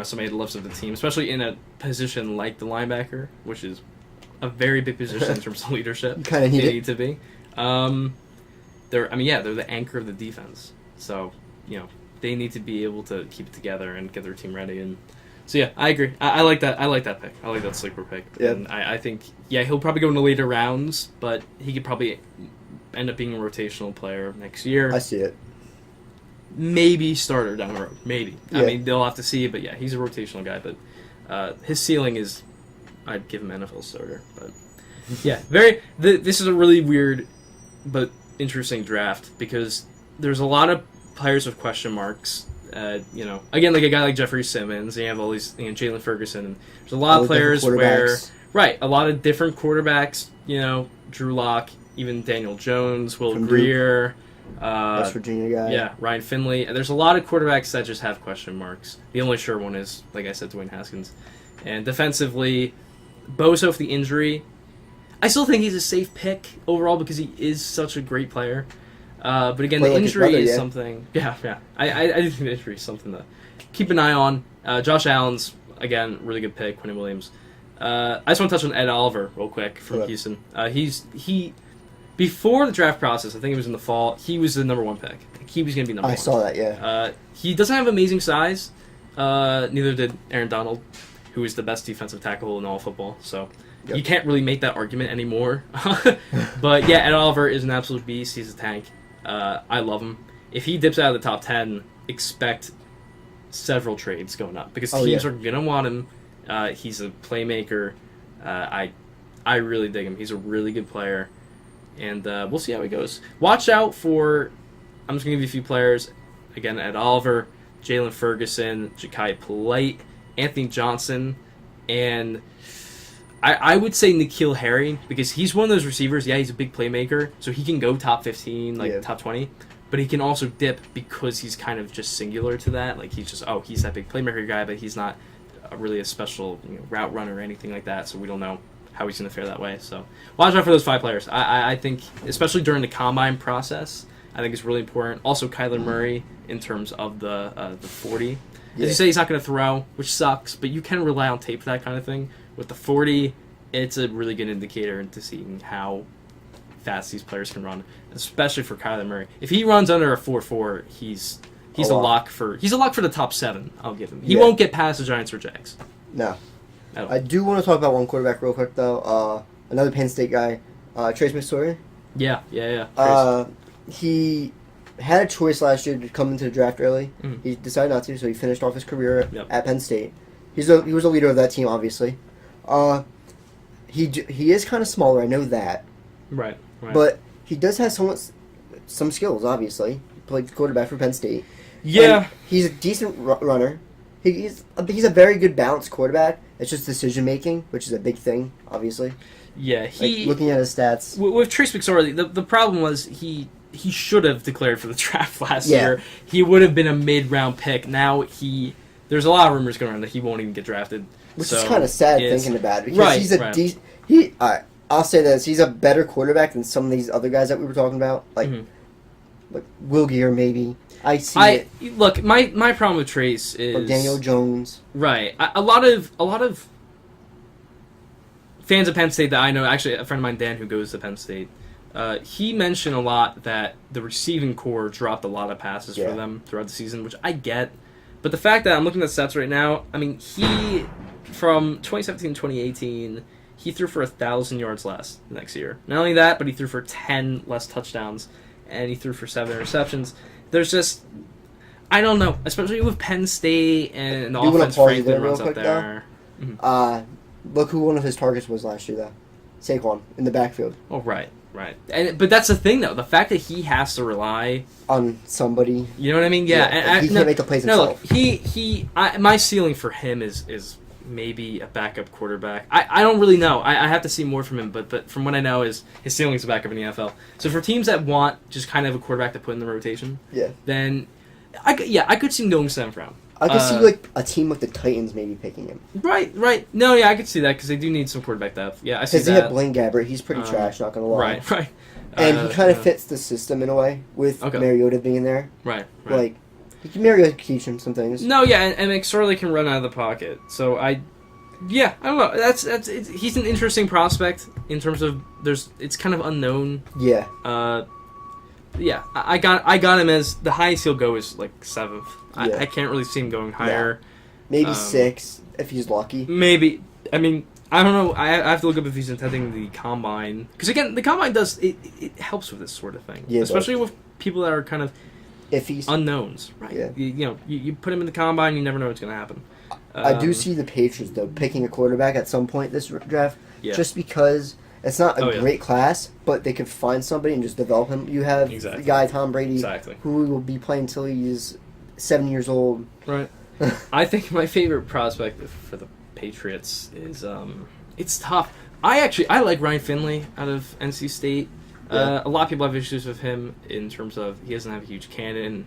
somebody that loves of the team, especially in a position like the linebacker, which is a very big position in terms of leadership. You kind of need it to be. they're the anchor of the defense. So, they need to be able to keep it together and get their team ready. And so, yeah, I agree. I like that. I like that pick. I like that sleeper pick. Yeah. And I think, he'll probably go in the later rounds, but he could probably end up being a rotational player next year. I see it. Maybe starter down the road. Maybe. Yeah. I mean, they'll have to see, but he's a rotational guy. But his ceiling is, I'd give him NFL starter. But this is a really weird but interesting draft because there's a lot of players with question marks. Again, like a guy like Jeffrey Simmons, and you have all these, Jalen Ferguson. And there's a lot of players where, a lot of different quarterbacks. Drew Lock, even Daniel Jones, Will Greer. West Virginia guy. Yeah, Ryan Finley. And there's a lot of quarterbacks that just have question marks. The only sure one is, like I said, Dwayne Haskins. And defensively, Bosa with the injury, I still think he's a safe pick overall because he is such a great player. But again, the injury is something. Yeah. I do think the injury is something to keep an eye on. Josh Allen's, again, really good pick. Quentin Williams. I just want to touch on Ed Oliver real quick from Houston. Before the draft process, I think it was in the fall, he was the number one pick. He was going to be number one. I saw that, yeah. He doesn't have amazing size. Neither did Aaron Donald, who is the best defensive tackle in all football. So you can't really make that argument anymore. But Ed Oliver is an absolute beast. He's a tank. I love him. If he dips out of the top 10, expect several trades going up because teams are going to want him. He's a playmaker. I really dig him. He's a really good player. And we'll see how he goes. Watch out for, I'm just going to give you a few players. Again, Ed Oliver, Jalen Ferguson, Ja'Kai Polite, Anthony Johnson, and I would say N'Keal Harry, because he's one of those receivers, he's a big playmaker, so he can go top 15, top 20, but he can also dip because he's kind of just singular to that. Like, he's just, he's that big playmaker guy, but he's not really a special route runner or anything like that, so we don't know how he's going to fare that way. So watch out for those 5 players. I think, especially during the combine process, I think it's really important. Also, Kyler Murray in terms of the 40. As you say, he's not going to throw, which sucks, but you can rely on tape for that kind of thing. With the 40, it's a really good indicator into seeing how fast these players can run, especially for Kyler Murray. If he runs under a 4.4, he's a lock for the top 7. I'll give him. He won't get past the Giants or Jags. No. I do want to talk about one quarterback real quick, though. Another Penn State guy, Trace McSorley. Yeah. He had a choice last year to come into the draft early. Mm-hmm. He decided not to, so he finished off his career at Penn State. He was a leader of that team, obviously. He is kind of smaller, I know that. Right. But he does have some skills, obviously. He played quarterback for Penn State. Yeah. And he's a decent runner. He's a very good balanced quarterback. It's just decision making, which is a big thing, obviously. Yeah, looking at his stats. With Trace McSorley, the problem was he should have declared for the draft last year. He would have been a mid-round pick. Now there's a lot of rumors going around that he won't even get drafted. Which is kind of sad thinking about it, because he's I'll say this, he's a better quarterback than some of these other guys that we were talking about, like Will Gear maybe. Look, my problem with Trace is, or Daniel Jones. Right. A lot of fans of Penn State that I know, actually a friend of mine, Dan, who goes to Penn State, he mentioned a lot that the receiving core dropped a lot of passes for them throughout the season, which I get. But the fact that I'm looking at stats right now, I mean, he, from 2017 to 2018, he threw for 1,000 yards less next year. Not only that, but he threw for 10 less touchdowns, and he threw for 7 interceptions. There's just, I don't know, especially with Penn State and the offense Franklin runs up there. Mm-hmm. Look who one of his targets was last year, though. Saquon, in the backfield. Oh, right. But that's the thing, though. The fact that he has to rely on somebody. You know what I mean? Yeah. He can't make the plays himself. Look, my ceiling for him is maybe a backup quarterback. I don't really know. I have to see more from him, but from what I know is his ceiling is a backup in the NFL. So for teams that want just kind of a quarterback to put in the rotation, then I could see him going 7th round. I could see like a team like the Titans maybe picking him. Right. No, I could see that because they do need some quarterback depth. Yeah, I see that. Because they have Blaine Gabbert. He's pretty trash, not going to lie. Right. And he kind of fits the system in a way with Mariota being there. Right. Like, Mariota can teach him some things. No, and McSorley can run out of the pocket. So I don't know. He's an interesting prospect in terms of it's kind of unknown. Yeah. Yeah, I got him as the highest he'll go is like 7th. Yeah. I can't really see him going higher. Maybe 6 if he's lucky. Maybe. I mean, I don't know. I have to look up if he's attending the combine, because again, the combine does it helps with this sort of thing, Yeah, especially with people that are kind of if he's unknowns, right? Yeah. You put him in the combine, you never know what's going to happen. I do see the Patriots though picking a quarterback at some point this draft, Yeah. just because it's not a Oh, yeah. great class, but they could find somebody and just develop him. You have Exactly. the guy Tom Brady, Exactly. who will be playing until he's 7 years old. Right. I think my favorite prospect for the Patriots is it's tough. I like Ryan Finley out of NC State. Yeah. A lot of people have issues with him in terms of he doesn't have a huge cannon,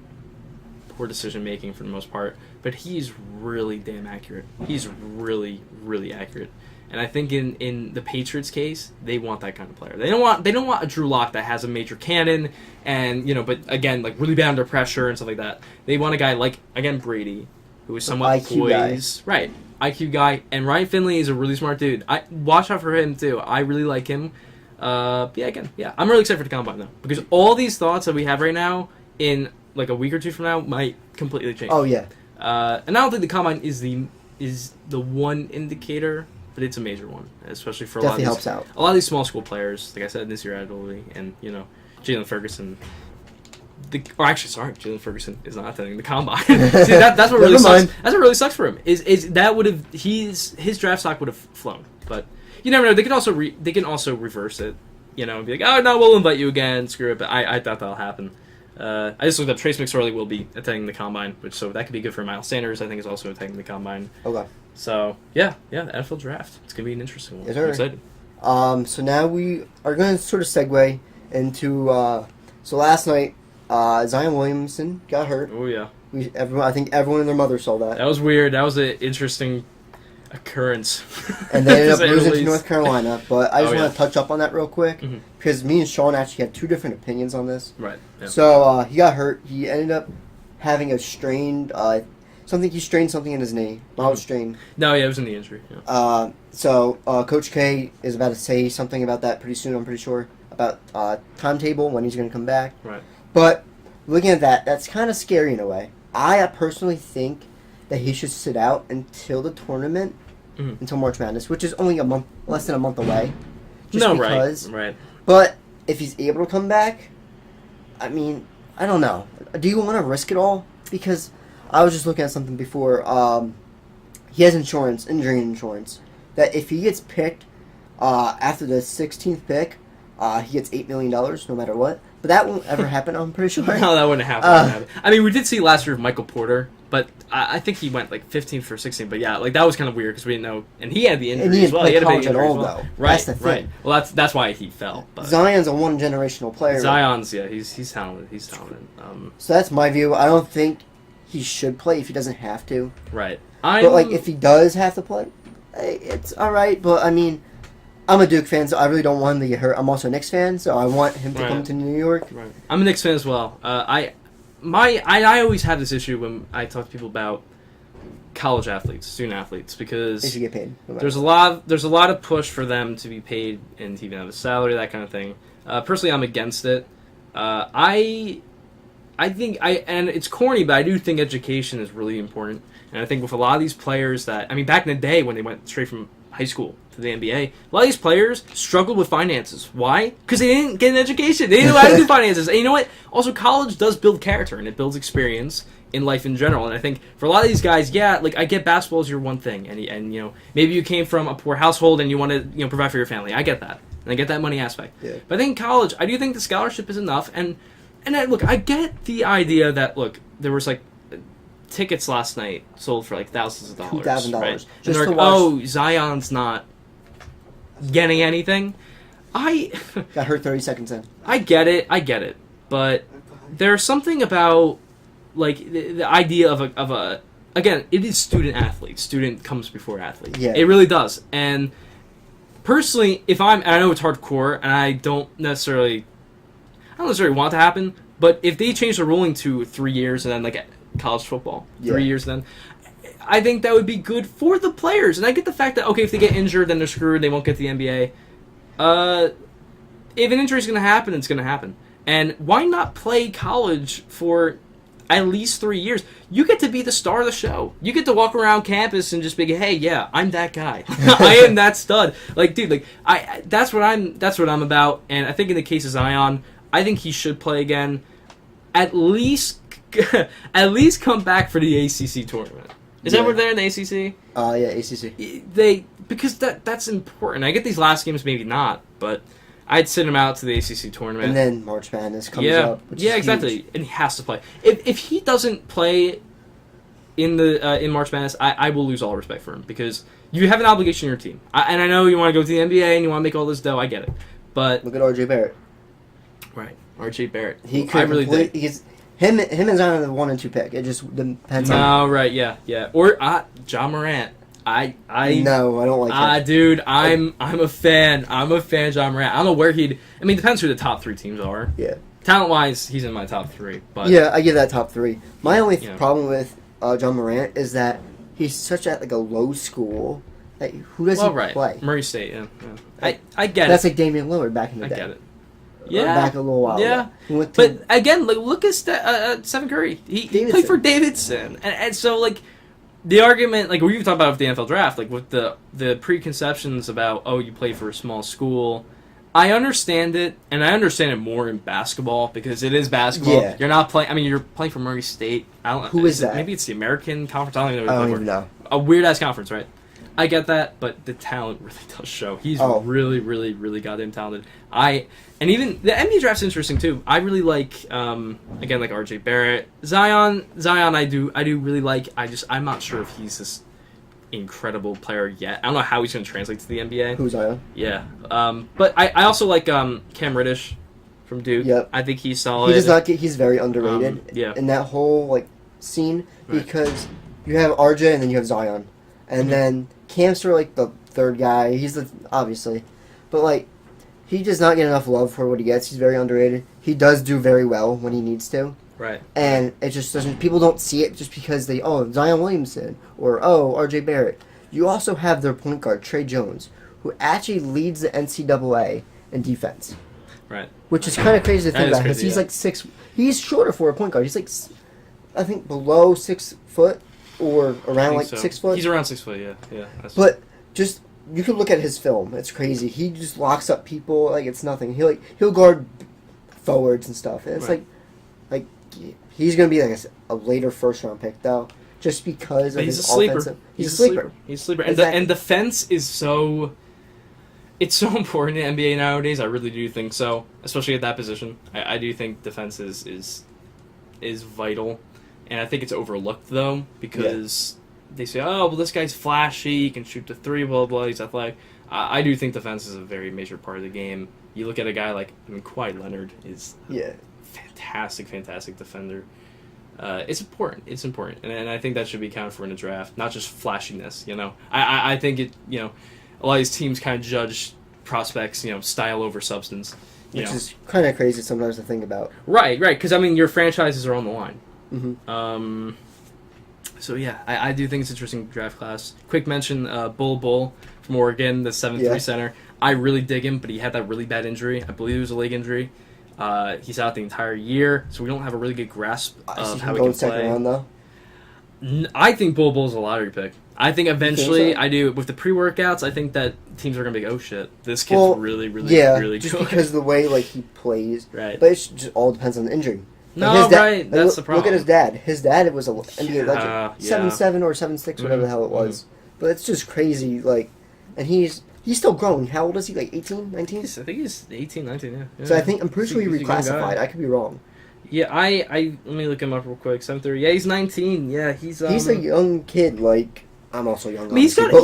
poor decision making for the most part, but he's really damn accurate. He's really, really accurate. And I think in the Patriots case, they want that kind of player. They don't want a Drew Lock that has a major cannon and but again like really bad under pressure and stuff like that. They want a guy like again Brady, who is somewhat IQ guy. poised, right? IQ guy, and Ryan Finley is a really smart dude. I watch out for him too. I really like him. I'm really excited for the combine though, because all these thoughts that we have right now in like a week or two from now might completely change. Oh yeah, and I don't think the combine is the one indicator, but it's a major one, especially for definitely a helps out. lot of these small school players. Like I said, this year Adley and Jalen Ferguson. Jalen Ferguson is not attending the combine. See, that's what really Never sucks. mind. That's what really sucks for him. Is that would have his draft stock would have flown, but you never know. They can also reverse it, and be like, oh no, we'll invite you again. Screw it. But I doubt that'll happen. I just looked up. Trace McSorley will be attending the combine, so that could be good for Miles Sanders. I think is also attending the combine. Okay. So the NFL draft. It's gonna be an interesting one. Yes, I'm sir. excited. So now we are going to sort of segue into. So last night, Zion Williamson got hurt. Oh yeah. I think everyone and their mother saw that. That was weird. That was an interesting occurrence. And they ended up To say the losing to least. North Carolina. But I just Oh, want yeah. to touch up on that real quick, Mhm. because me and Sean actually had 2 different opinions on this. Right. Yeah. So he got hurt. He ended up having a strained he strained something in his knee, mild strain. No, yeah, it was in the injury. Yeah. So Coach K is about to say something about that pretty soon. I'm pretty sure about timetable when he's going to come back. Right. But looking at that, that's kind of scary in a way. I personally think that he should sit out until the tournament, Mhm. until March Madness, which is only less than a month away. Just No, because. right. But if he's able to come back, I mean, I don't know. Do you want to risk it all? Because I was just looking at something before. He has injury insurance, that if he gets picked after the 16th pick, he gets $8 million no matter what. But that won't ever happen, I'm pretty sure. No, that wouldn't happen. I mean, we did see last year of Michael Porter, but I think he went like 15 for 16. But yeah, like that was kind of weird because we didn't know, and he had the injury And he as didn't well. He play had a big college at injury all, as well. though. Right, That's the thing. right. Well, that's why he fell. But Zion's a one-generational player. Zion's he's talented. He's talented. So that's my view. I don't think he should play if he doesn't have to. Right. But like if he does have to play, it's all right. But I mean, I'm a Duke fan, so I really don't want him to get hurt. I'm also a Knicks fan, so I want him to Right. come to New York. Right. I'm a Knicks fan as well. I always have this issue when I talk to people about college athletes, student athletes, They because should get paid. no matter there's a what. lot of push for them to be paid and to even have a salary, that kind of thing. Personally, I'm against it. I think and it's corny, but I do think education is really important. And I think with a lot of these players back in the day when they went straight from high school to the NBA, a lot of these players struggled with finances. Why? Because they didn't get an education. They didn't know how to do finances. And you know what? Also, college does build character and it builds experience in life in general. And I think for a lot of these guys, I get basketball is your one thing, and maybe you came from a poor household and you want to provide for your family. I get that, and I get that money aspect. Yeah. But I think in college, I do think the scholarship is enough. And I get the idea that there was tickets last night sold for thousands of dollars. $2,000 right? just And they're to like, watch. oh, Zion's not getting anything. Got hurt 30 seconds in. I get it, but there's something about the idea of a again, it is student athlete. Student comes before athlete. Yeah. It really does. And personally, I know it's hardcore, and I don't necessarily want it to happen, but if they change the ruling to 3 years and then college football, 3 years then, I think that would be good for the players. And I get the fact that, okay, if they get injured, then they're screwed, they won't get the NBA. If an injury is going to happen, it's going to happen. And why not play college for at least 3 years? You get to be the star of the show. You get to walk around campus and just be, hey, yeah, I'm that guy. I am that stud. Like, dude, like that's what I'm about. And I think in the case of Zion, I think he should play again. At least come back for the ACC tournament. Is that what they're in the ACC? Yeah, ACC. Because that's important. I get these last games, maybe not, but I'd send him out to the ACC tournament. And then March Madness comes up. Which is exactly. huge. And he has to play. If he doesn't play in the in March Madness, I will lose all respect for him because you have an obligation to your team. And I know you want to go to the NBA and you want to make all this dough. I get it, but look at RJ Barrett. Right, RJ Barrett. He could him and Zion are the 1 and 2 pick. It just depends on. No, right, yeah. Or John Morant. I no, I don't like him. Dude, I'm a fan. I'm a fan of John Morant. I don't know where he'd. I mean, it depends who the top 3 teams are. Yeah. Talent wise, he's in my top 3. But yeah, I give that top 3. My only problem with John Morant is that he's such at like a low school. That who does he play? Murray State. Yeah. I get it. That's like Damian Lillard back in the day. I get it. Yeah, back a little while. Yeah, but again, look at Stephen Curry. He played for Davidson, and so like the argument, like we even talked about with the NFL draft, like with the preconceptions about you play for a small school. I understand it, and I understand it more in basketball because it is basketball. Yeah. You're not playing. I mean, you're playing for Murray State. I don't. Who is that? Maybe it's the American Conference. I don't even know. A weird ass conference, right? I get that, but the talent really does show. He's really, really, really goddamn talented. And even the NBA draft's interesting too. I really like again like RJ Barrett, Zion. I do really like. I'm not sure if he's this incredible player yet. I don't know how he's going to translate to the NBA. Who's Zion? Yeah. But I also like Cam Reddish from Duke. Yep. I think he's solid. He does not get. He's very underrated. Yeah. In that whole like scene because you have RJ and then you have Zion, and then Cam's sort of like the third guy. He's obviously, but like he does not get enough love for what he gets. He's very underrated. He does do very well when he needs to. Right. And it just doesn't. People don't see it just because they Zion Williamson or RJ Barrett. You also have their point guard Trey Jones, who actually leads the NCAA in defense. Right. Which is kind of crazy to think about because he's like 6. He's shorter for a point guard. He's like, I think below 6 foot or around like 6 foot. He's around 6 foot. Yeah. But just you can look at his film. It's crazy. He just locks up people like it's nothing. He'll guard forwards and stuff. And it's like he's gonna be like a later first round pick though, just because of his offensive. He's a sleeper. He's a sleeper. Exactly. And defense is so. It's so important in the NBA nowadays. I really do think so, especially at that position. I do think defense is vital, and I think it's overlooked though because they say, "Oh, well, this guy's flashy. He can shoot the 3, blah blah. He's athletic." I do think defense is a very major part of the game. You look at a guy like Kawhi Leonard is fantastic defender. It's important, and I think that should be counted for in a draft, not just flashiness. I think it. A lot of these teams kind of judge prospects, style over substance. Which is kind of crazy sometimes to think about. Right, because, your franchises are on the line. Mm-hmm. So, yeah, I do think it's an interesting draft class. Quick mention, Bull from Oregon, the 7'3" center. I really dig him, but he had that really bad injury. I believe it was a leg injury. He's out the entire year, so we don't have a really good grasp of how he can play. Second round, though? I think Bull's a lottery pick. I think eventually, I do, with the pre-workouts, I think that teams are going to be like, oh shit, this kid's really good. Just because of the way he plays. Right. But it just all depends on the injury. No, right, that's the problem. Look at his dad. His dad was an NBA legend. 7'7" or 7'6", whatever the hell it was. But it's just crazy, and he's still growing. How old is he, 18, 19? I think he's 18, 19, yeah. So I'm pretty sure he reclassified. I could be wrong. Yeah, I let me look him up real quick. 7'3". Yeah, he's 19. Yeah, he's a young kid. I'm also young. I mean, he's got a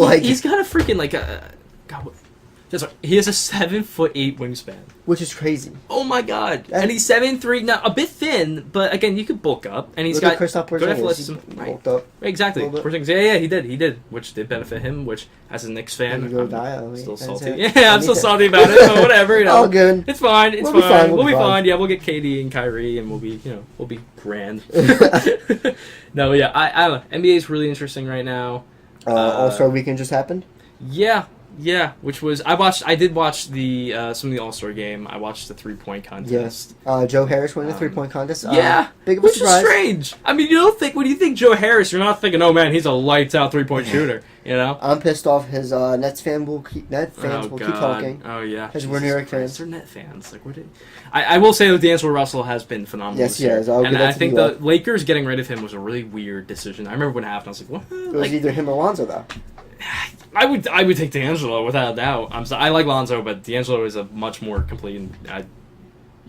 freaking God. That's right. He has a 7'8" wingspan, which is crazy. Oh my god! And he's 7'3". Now a bit thin, but again, you could bulk up. And he's got good athleticism. Bulked up. Exactly. Yeah, he did, which did benefit him. Which, as a Knicks fan, I'm still salty. Yeah, I'm still salty about it. But whatever, All good. It's fine. It's fine. We'll be fine. Yeah, we'll get KD and Kyrie, and we'll be grand. No, yeah, I don't know. NBA is really interesting right now. All-Star Weekend just happened. Yeah. Yeah, which was I did watch the some of the All-Star game. I watched the 3-point contest. Yes. Joe Harris won the 3-point contest. Yeah, big of a which is surprise. strange. I mean, you don't think when you think Joe Harris, you're not thinking, oh man, he's a lights out 3-point shooter. You know. I'm pissed off. His Nets fans will keep talking. Oh yeah, Because we're New York fans. They're Net fans. Like, what did? I will say that D'Angelo Russell has been phenomenal. Yes, this he year. has. I'll And give that I to think D-Lo. the Lakers getting rid of him was a really weird decision. I remember when it happened. I was like, what? It was either him or Lonzo, though. I would take D'Angelo without a doubt. I like Lonzo, but D'Angelo is a much more complete.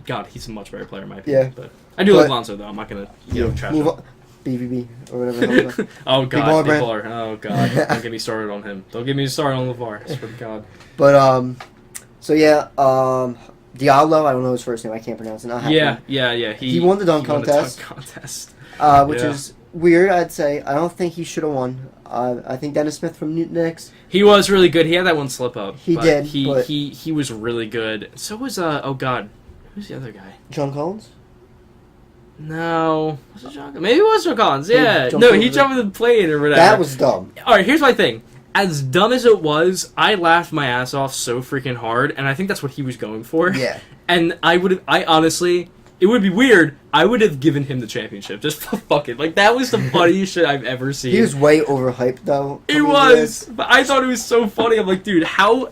God, he's a much better player in my opinion. Yeah. But I do like Lonzo though. I'm not gonna trash move him. on. BVB or whatever. the hell it's called. Oh God, Big Big Baller Baller. Oh God, don't get me started on him. Don't get me started on LeVar. I swear to God. But so yeah, Diallo. I don't know his first name. I can't pronounce it. Not happening. Yeah. He won the dunk contest. Which is weird. I'd say. I don't think he should have won. I think Dennis Smith from Knicks. He was really good. He had that one slip up. He did. He was really good. So was oh God, who's the other guy? John Collins. No, was it John? Maybe it was John Collins. Yeah, He no, he jumped in the plane or whatever. That was dumb. All right, here's my thing. As dumb as it was, I laughed my ass off so freaking hard, and I think that's what he was going for. Yeah. And I honestly, it would be weird. I would have given him the championship just for fuck it. Like that was the funniest shit I've ever seen. He was way overhyped though. It was, but I thought it was so funny. I'm like, dude, how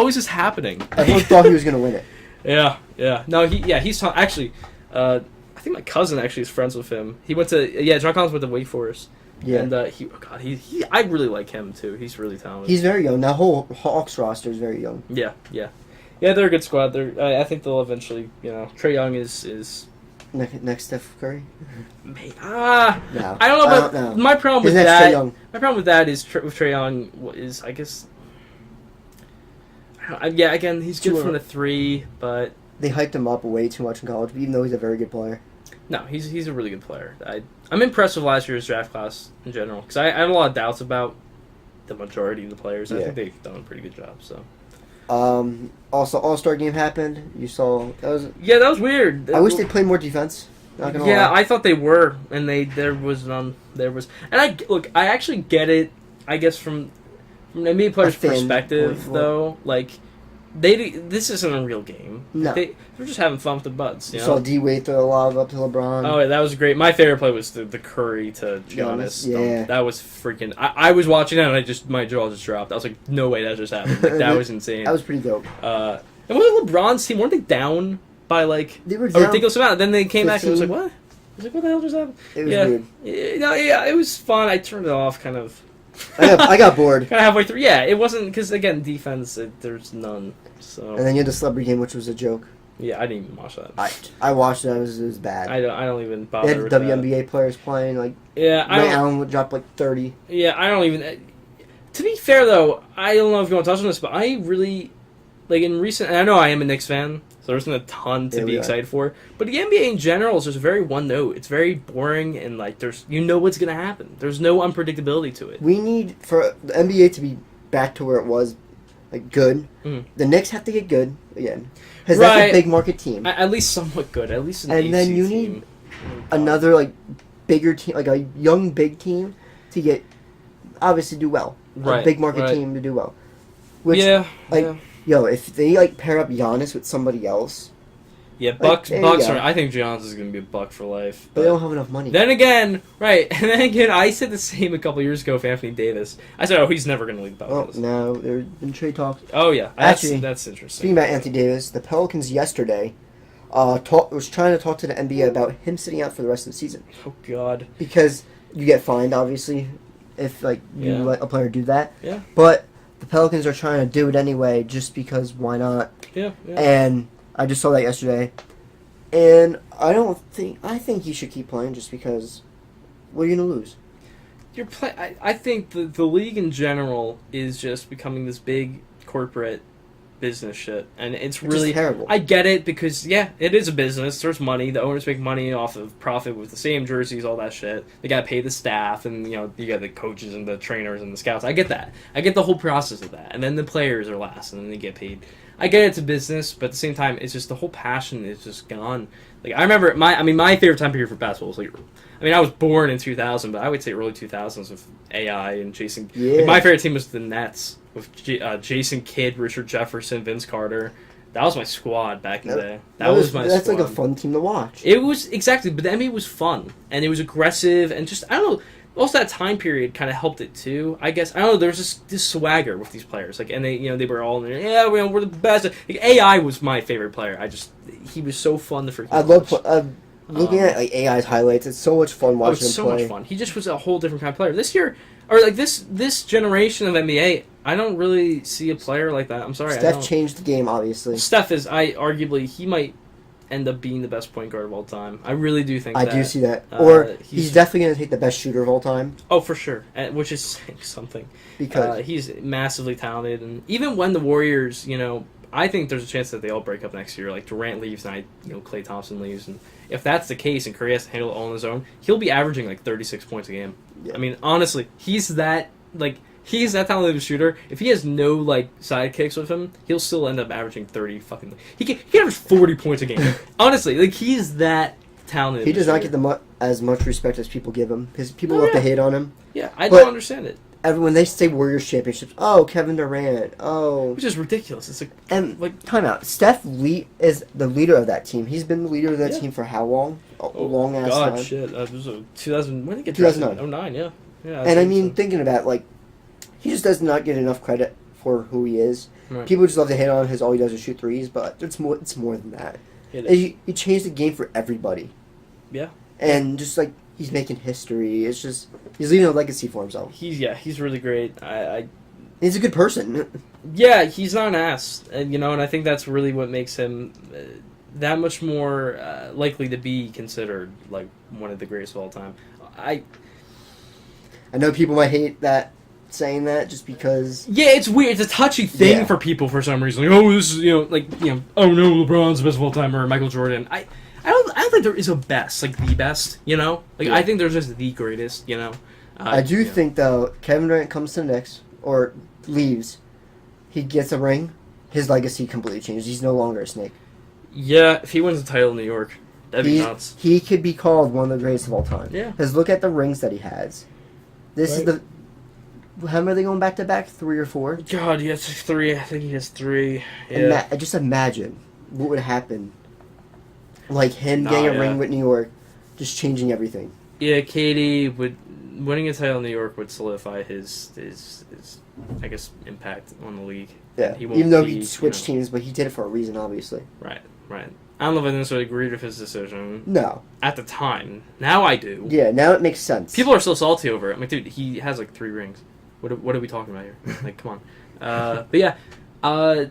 is this happening? Everyone thought he was gonna win it. Yeah. No, he's actually. I think my cousin actually is friends with him. He went to John Collins went to Wake Forest. Yeah. And I really like him too. He's really talented. He's very young. That whole Hawks roster is very young. Yeah. They're a good squad. I think they'll eventually. Trae Young is next Steph Curry. No. I I don't know. But know. my problem His with next Trae that. Young. My problem with that is with Trae Young is I guess. Again, he's good from the 3, but they hyped him up way too much in college, even though he's a very good player. no, he's a really good player. I'm impressed with last year's draft class in general because I had a lot of doubts about the majority of the players. I think they've done a pretty good job. So. Also, All-Star game happened. You saw that was. Yeah, that was weird. I wish they played more defense. Not gonna Yeah, lie. I thought they were, and there was none. And I actually get it. I guess from an NBA player's perspective, though, like this isn't a real game. No. They're just having fun with the buds. You You know? saw D-Wade throw a lob up to LeBron. Oh, yeah, that was great. My favorite play was the Curry to Giannis. Yeah. That was freaking. I was watching that and my jaw just dropped. I was like, no way, that just happened. Like, that was insane. That was pretty dope. And was it LeBron's team? Weren't they down by like They were a down ridiculous amount? Then they came back and it was like, 15. what? I was like, what the hell just happened? It was weird. It was fun. I turned it off kind of. I got bored. Kind of halfway through. Yeah, it wasn't because again defense. There's none. So. And then you had the celebrity game, which was a joke. Yeah, I didn't even watch that. I watched it. It was bad. I don't even They bother. had with WNBA players playing like. Yeah, Ray Allen would drop like 30. Yeah, I don't even. To be fair though, I don't know if you want to touch on this, but I really like in recent. And I know I am a Knicks fan, so there isn't a ton to be excited for. But the NBA in general is just very one note. It's very boring, and like there's what's gonna happen. There's no unpredictability to it. We need for the NBA to be back to where it was, like good. Mm-hmm. The Knicks have to get good again, because that's a big market team. At least somewhat good. At least an and then you team. need another like bigger team, like a young big team, to get obviously do well. Right, a big market team to do well. Which, if they like pair up Giannis with somebody else. Yeah, Bucks are. I think Giannis is going to be a Buck for life. But they don't have enough money. Then again, I said the same a couple years ago for Anthony Davis. I said, he's never going to leave the Pelicans. Oh, no, there's been trade talks. Oh, yeah. Actually, that's interesting. Speaking about Anthony Davis, the Pelicans yesterday was trying to talk to the NBA about him sitting out for the rest of the season. Oh, God. Because you get fined, obviously, if you let a player do that. Yeah. But the Pelicans are trying to do it anyway, just because why not? Yeah. And I just saw that yesterday, and I think he should keep playing just because. What are you gonna lose? I think the league in general is just becoming this big corporate business shit, and it's really terrible. I get it because it is a business. There's money. The owners make money off of profit with the same jerseys, all that shit. They gotta pay the staff, and you got the coaches and the trainers and the scouts. I get that. I get the whole process of that, and then the players are last, and then they get paid. I get it's a business, but at the same time, it's just the whole passion is just gone. Like I remember my favorite time period for basketball was I was born in 2000, but I would say early 2000s with AI and chasing. Yeah. Like, my favorite team was the Nets with Jason Kidd, Richard Jefferson, Vince Carter. That was my squad back in the day. That's like a fun team to watch. It was, exactly, but the NBA was fun, and it was aggressive, and just, I don't know, also that time period kind of helped it too, I guess. I don't know, there was this swagger with these players, like, and they were all in there, yeah, we're the best. Like, AI was my favorite player. He was so fun to freaking watch. Looking at like AI's highlights, it's so much fun watching him play. It's so much fun. He just was a whole different kind of player. This year, or like this generation of NBA, I don't really see a player like that. I'm sorry. Steph changed the game, obviously. Steph is, arguably, he might end up being the best point guard of all time. I really do think I that. do see that. Or he's definitely going to take the best shooter of all time. Oh, for sure. Which is saying something. Because he's massively talented. And even when the Warriors, I think there's a chance that they all break up next year. Like, Durant leaves and Klay Thompson leaves. And if that's the case and Curry has to handle it all on his own, he'll be averaging like 36 points a game. Yeah. I mean, honestly, he's that talented of a shooter. If he has no sidekicks with him, he'll still end up averaging 30 fucking. He can average 40 points a game. Honestly, he's that talented. He does not get as much respect as people give him. Because people love to hate on him. Yeah, I don't understand it. When they say Warriors championships, oh, Kevin Durant, which is ridiculous. It's time out. Steph is the leader of that team. He's been the leader of that team for how long? Long ass time. God, shit. It was 2000. When did he get 2009. 09, yeah. And I mean, thinking about he just does not get enough credit for who he is. Right. People just love to hate on him because all he does is shoot threes, but it's more than that. He changed the game for everybody. Yeah. And just he's making history. It's just he's leaving a legacy for himself. He's really great. He's a good person. Yeah, he's not an ass, and I think that's really what makes him that much more likely to be considered one of the greatest of all time. I know people might hate saying that just because. Yeah, it's weird. It's a touchy thing for people for some reason. This is oh no, LeBron's the best of all time, or Michael Jordan. I don't think there is a best, the best, I think there's just the greatest, I do think, though, Kevin Durant comes to the Knicks, or leaves, he gets a ring, his legacy completely changes. He's no longer a snake. Yeah, if he wins the title in New York, that'd be nuts. He could be called one of the greatest of all time. Yeah. Because look at the rings that he has. This is the... How many are they going back-to-back? 3 or 4? God, he has 3. I think he has 3. Yeah. Just imagine what would happen. Him getting a ring with New York, just changing everything. Yeah, KD winning a title in New York would solidify his I guess, impact on the league. Yeah, even though he switched teams, but he did it for a reason, obviously. Right. I don't know if I necessarily agreed with his decision. No. At the time. Now I do. Yeah, now it makes sense. People are still salty over it. I'm like, dude, he has 3 rings. What are we talking about here? Come on. But yeah,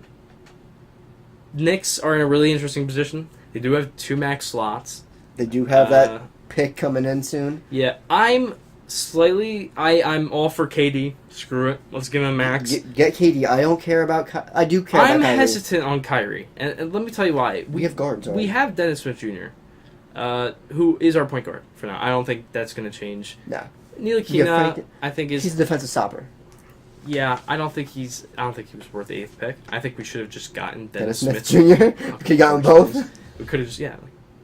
Knicks are in a really interesting position. They do have 2 max slots. They do have that pick coming in soon. Yeah, I'm all for KD. Screw it. Let's give him a max. Get KD. I don't care about... I do care about Kyrie. I'm hesitant on Kyrie. And let me tell you why. We have guards, right? We have Dennis Smith Jr., who is our point guard for now. I don't think that's going to change. No. Ntilikina, I think is... He's a defensive stopper. Yeah, I don't think he was worth the 8th pick. I think we should have just gotten Dennis Smith Jr. We could have gotten both. We could have just,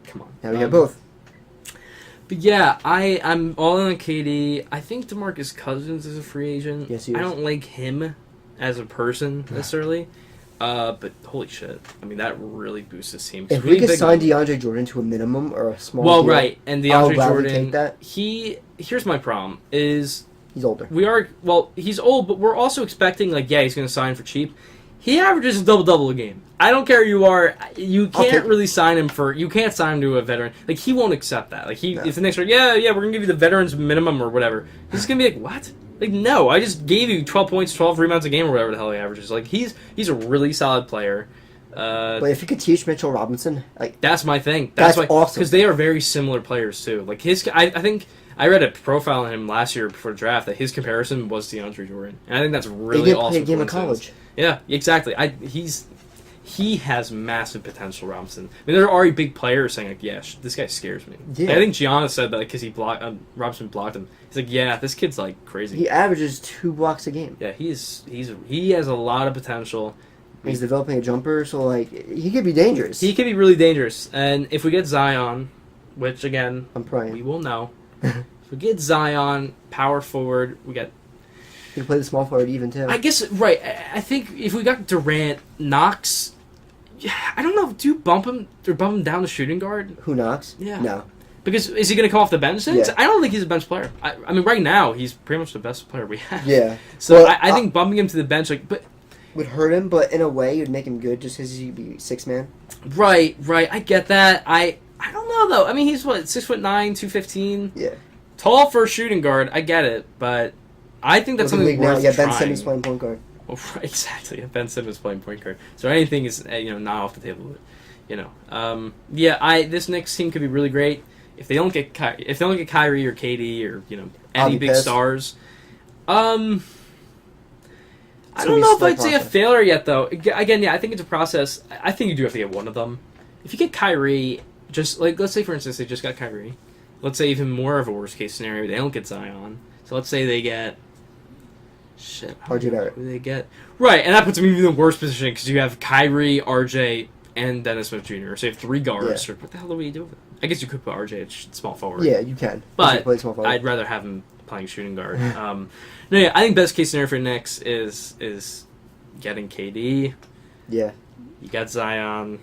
come on. Yeah, we got both. But yeah, I'm all in on KD. I think DeMarcus Cousins is a free agent. Yes, he is. I don't like him as a person necessarily. But holy shit. I mean, that really boosts his team. If we could sign DeAndre Jordan to a minimum or a small deal, right. And DeAndre Jordan, take that. Here's my problem is... He's older. He's old, but we're also expecting, he's going to sign for cheap. He averages a double-double a game. I don't care who you are. You can't really sign him you can't sign him to a veteran. He won't accept that. If the Knicks are, we're going to give you the veterans minimum or whatever. He's going to be what? No, I just gave you 12 points, 12 rebounds a game or whatever the hell he averages. He's a really solid player. But if you could teach Mitchell Robinson, that's my thing. That's awesome. Because they are very similar players, too. I think... I read a profile on him last year before the draft that his comparison was DeAndre Jordan, and I think that's really awesome. He didn't play a game in college. Yeah, exactly. He has massive potential, Robinson. I mean, there are already big players saying this guy scares me. Yeah. I think Giannis said that because Robinson blocked him. He's like, yeah, this kid's crazy. He averages 2 blocks a game. Yeah, he has a lot of potential. He's developing a jumper, so he could be dangerous. He could be really dangerous, and if we get Zion, which again, I'm praying we will know. If we get Zion, power forward, we got He can play the small forward even too. I guess right. I think if we got Durant, Knox, I don't know. Do you bump him or bump him down to shooting guard? Who Knox? Yeah. No. Because is he going to come off the bench? Then? Yeah. I don't think he's a bench player. I mean, right now he's pretty much the best player we have. Yeah. So Well, I think bumping him to the bench, but would hurt him, but in a way, it would make him good just because he'd be 6-man. right. I get that. I don't know though. I mean, he's what 6'9", 215. Yeah. Tall for a shooting guard. I get it, but I think that's something worth Yeah, Ben trying. Simmons playing point guard. Oh, right, exactly. Ben Simmons playing point guard. So anything is not off the table. This Knicks team could be really great if they don't get Kyrie or KD or any big stars. I don't know if I'd say a failure yet though. Again, I think it's a process. I think you do have to get one of them. If you get Kyrie, just like let's say for instance they just got Kyrie. Let's say even more of a worst case scenario, they don't get Zion. So let's say they get RJ Barrett. Who do they get? Right, and that puts them even in a worse position because you have Kyrie, RJ, and Dennis Smith Jr. So you have 3 guards. Yeah. What the hell do we do with it? I guess you could put RJ at small forward. Yeah, you can. But play small forward. I'd rather have him playing shooting guard. I think best case scenario for Knicks is getting KD. Yeah. You got Zion.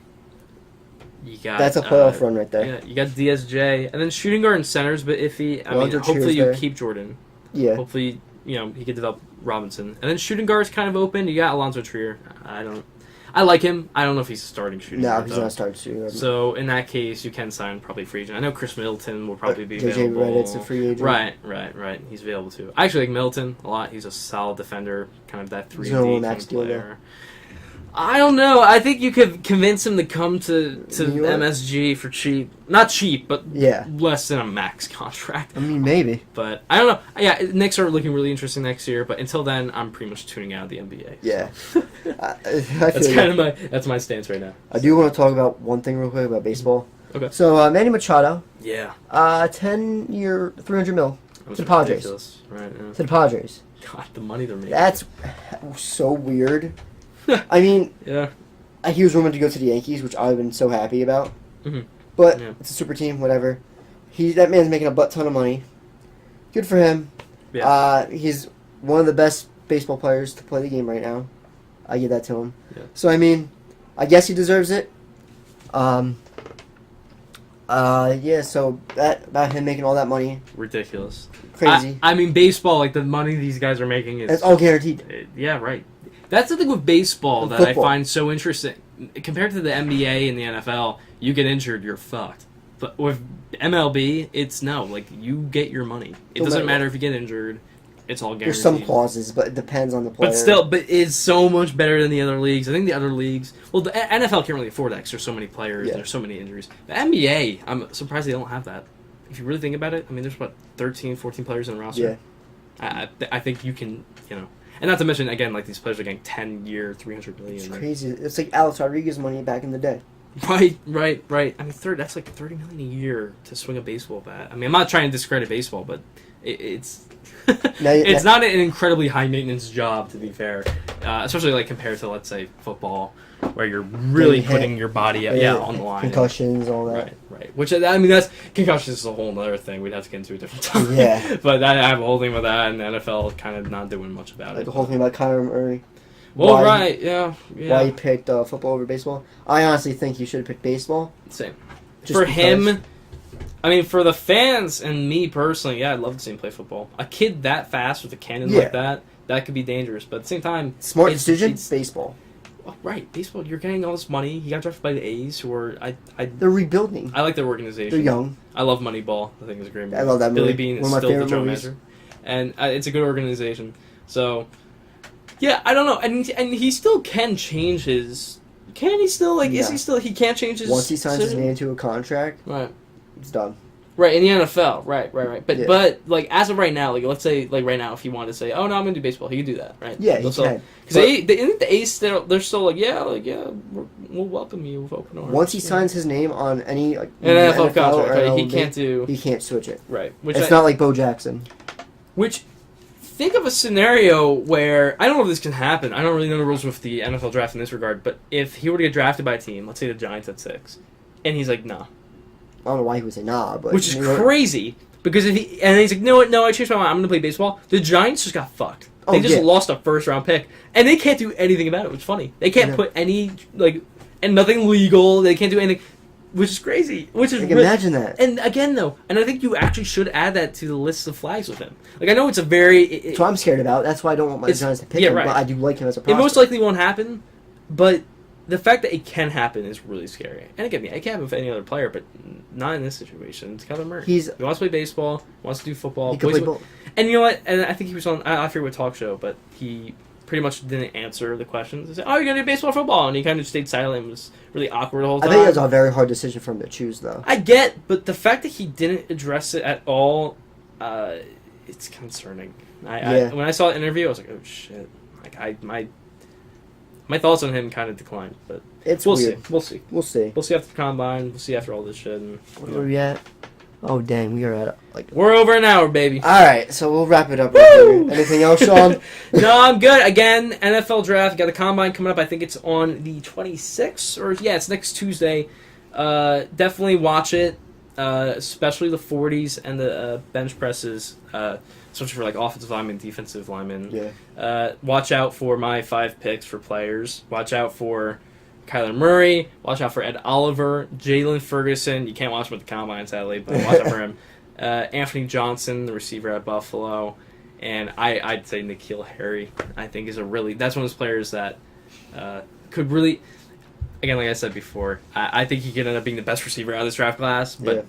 You got That's a playoff run right there. Yeah, you got DSJ, and then shooting guard and center's but iffy. I mean, hopefully you keep Jordan. Yeah. Hopefully, he can develop Robinson, and then shooting guard's kind of open. You got Alonzo Trier. I like him. I don't know if he's starting shooting guard. No, he's not starting shooting guard. So in that case, you can sign probably free agent. I know Chris Middleton will probably be JJ available. Redick's a free agent. Right. He's available too. I actually like Middleton a lot. He's a solid defender, kind of that 3D kind of player. I don't know. I think you could convince him to come to MSG for cheap. Not cheap, but less than a max contract. I mean, maybe. But I don't know. Yeah, Knicks are looking really interesting next year, but until then, I'm pretty much tuning out of the NBA. Yeah. That's my stance right now. I do want to talk about one thing real quick about baseball. Okay. So, Manny Machado. Yeah. 10-year, $300 million to the Padres. Ridiculous. Right, yeah. To the Padres. God, the money they're making. That's so weird. I mean, yeah. He was rumored to go to the Yankees, which I've been so happy about. Mm-hmm. But it's a super team, whatever. That man's making a butt ton of money. Good for him. Yeah. He's one of the best baseball players to play the game right now. I give that to him. Yeah. So, I mean, I guess he deserves it. So that about him making all that money. Ridiculous. Crazy. I mean, baseball, like the money these guys are making is... It's all guaranteed. Yeah, right. That's the thing with baseball that football. I find so interesting. Compared to the NBA and the NFL, you get injured, you're fucked. But with MLB, it's no. Like, you get your money. It doesn't matter if you get injured. It's all guaranteed. There's some clauses, but it depends on the player. But it's so much better than the other leagues. I think the other leagues... Well, the NFL can't really afford that because there's so many players and there's so many injuries. The NBA, I'm surprised they don't have that. If you really think about it, I mean, there's, 13, 14 players in the roster? Yeah. I think you can, And not to mention, again, like these players are getting 10-year, $300 million. It's crazy. It's like Alex Rodriguez money back in the day. Right. I mean, that's like $30 million a year to swing a baseball bat. I mean, I'm not trying to discredit baseball, but it's it's not an incredibly high maintenance job, to be fair. Especially like compared to, let's say, football, where you're really putting your body on the line. Concussions, all that. Right. Which, I mean, that's concussions is a whole other thing. We'd have to get into a different time. Yeah. But I have a whole thing with that, and the NFL kind of not doing much about Like it. the whole thing about Kyler Murray. Well, Why he picked football over baseball. I honestly think he should have picked baseball. Same. Just for because. him, I mean, for the fans and me personally, I'd love to see him play football. A kid that fast with a cannon like that could be dangerous. But at the same time... Smart decision, baseball. Oh, right, baseball. You're getting all this money. He got drafted by the A's, who are... They're rebuilding. I like their organization. They're young. I love Moneyball. I think it's a great movie. I love that movie. Billy Bean is still the general manager. And it's a good organization. So... Yeah, I don't know, and he still can change his. Can he still like? Is he still? He can't change his. Once he signs his name to a contract, right, it's done. Right in the NFL, right. But like as of right now, like let's say like right now, if he wanted to say, oh no, I'm gonna do baseball, he could do that, right? Yeah, he can. Because the A's, they're still like we'll welcome you with open arms. Once he signs his name on any like an NFL contract, right, he can't switch it, right? It's not like Bo Jackson. Which. Think of a scenario where, I don't know if this can happen, I don't really know the rules with the NFL draft in this regard, but if he were to get drafted by a team, let's say the Giants at 6, and he's like, nah. I don't know why he would say nah, but... Which is crazy, because if he's like, no, I changed my mind, I'm going to play baseball, the Giants just got fucked. They just yeah. lost a first-round pick, and they can't do anything about it. Which is funny. They can't put any and nothing legal. They can't do anything, which is crazy. Which is imagine that. And again, though, and I think you actually should add that to the list of flags with him. Like I know it's a very. That's what I'm scared about. That's why I don't want my Giants to pick him. Right. But I do like him as a It prospect. most likely won't happen, but the fact that it can happen is really scary. And again, it can happen with any other player, but not in this situation. It's Kyler Murray. He wants to play baseball, wants to do football. He can play both. And you know what? And I think he was on, I forget what talk show, but he pretty much didn't answer the questions. He said, "Oh, you're gonna do baseball or football?" And he kind of stayed silent. It was really awkward the whole time. I think it was a very hard decision for him to choose, though. I get, but the fact that he didn't address it at all, it's concerning. When I saw the interview, I was like, "Oh shit!" Like my thoughts on him kind of declined, but we'll weird. see. We'll see. We'll see. We'll see after the combine. We'll see after all this shit. And, Where are we at? Oh dang, we are at we're over an hour, baby. All right, so we'll wrap it up. Right here. Anything else, Sean? No, I'm good. Again, NFL draft. Got the combine coming up. I think it's on the 26th, or it's next Tuesday. Definitely watch it, especially the 40s and the bench presses, especially for like offensive linemen, defensive linemen. Yeah. Watch out for my 5 picks for players. Watch out for Kyler Murray. Watch out for Ed Oliver, Jalen Ferguson. You can't watch him at the combine, sadly, but watch out for him. Anthony Johnson, the receiver at Buffalo, and I'd say N'Keal Harry. I think that's one of those players that could really. Again, like I said before, I think he could end up being the best receiver out of this draft class, but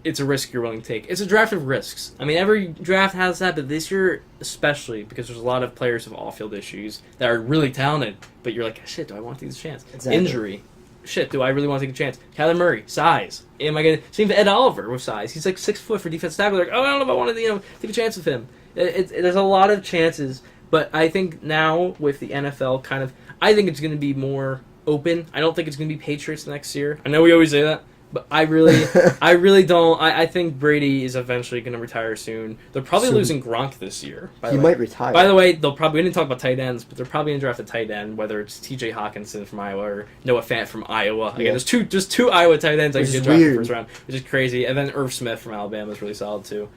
it's a risk you're willing to take. It's a draft of risks. I mean, every draft has that, but this year especially, because there's a lot of players with off-field issues that are really talented, but you're like, shit, do I want to take this chance? Exactly. Injury. Shit, do I really want to take a chance? Kyler Murray, size. Am I going to... Same with Ed Oliver with size. He's like 6 foot for defensive tackle. Like, I don't know if I want to take a chance with him. There's a lot of chances, but I think now with the NFL kind of... I think it's going to be more open. I don't think it's going to be Patriots next year. I know we always say that, but I really don't. I think Brady is eventually going to retire soon. They're probably losing Gronk this year. He might retire. By the way, we didn't talk about tight ends, but they're probably going to draft a tight end, whether it's T.J. Hawkinson from Iowa or Noah Fant from Iowa. Again, there's two Iowa tight ends I can get drafted in the first round, which is crazy. And then Irv Smith from Alabama is really solid too.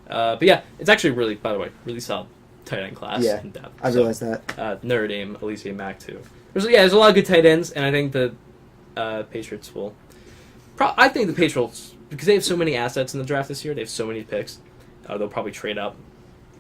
But yeah, it's actually really solid tight end class in depth. I realized that. Notre Dame, Alicia Mack too. There's a lot of good tight ends, and I think the Patriots will. I think the Patriots, because they have so many assets in the draft this year, they have so many picks, they'll probably trade up,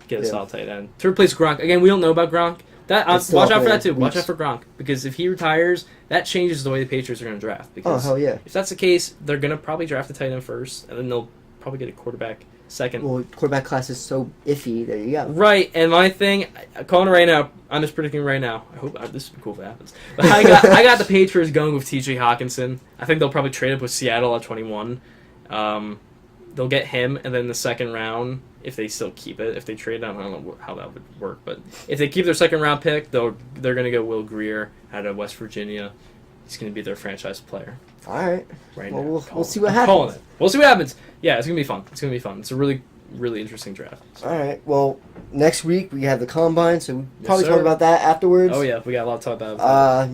get a solid tight end to replace Gronk. Again, we don't know about Gronk. Watch out for that too. Watch out for Gronk, because if he retires, that changes the way the Patriots are going to draft. Because hell yeah! If that's the case, they're going to probably draft a tight end first, and then they'll probably get a quarterback second. Well, quarterback class is so iffy. There you go. Right, and my thing, I'm calling it right now. I'm just predicting right now. I hope this would be cool if it happens. But I got the Patriots going with T.J. Hawkinson. I think they'll probably trade up with Seattle at 21. They'll get him, and then in the second round, if they still keep it, if they trade him, I don't know how that would work. But if they keep their second round pick, they're going to go Will Grier out of West Virginia. He's going to be their franchise player. All right. Right well, now. We'll see what happens. We'll see what happens. Yeah, it's going to be fun. It's a really, really interesting draft. All right. Well, next week we have the combine, so we'll probably talk about that afterwards. Oh, yeah. We got a lot to talk about.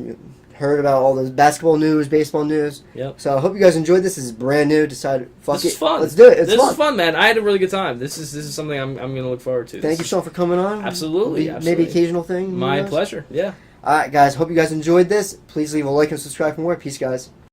Heard about all the basketball news, baseball news. Yep. So I hope you guys enjoyed this. This is brand new. Decided, this is fun. Let's do it. This is fun, man. I had a really good time. This is something I'm going to look forward to. Thank you, Sean, for coming on. Absolutely. Maybe occasional thing. My pleasure. Yeah. All right, guys. Hope you guys enjoyed this. Please leave a like and subscribe for more. Peace, guys.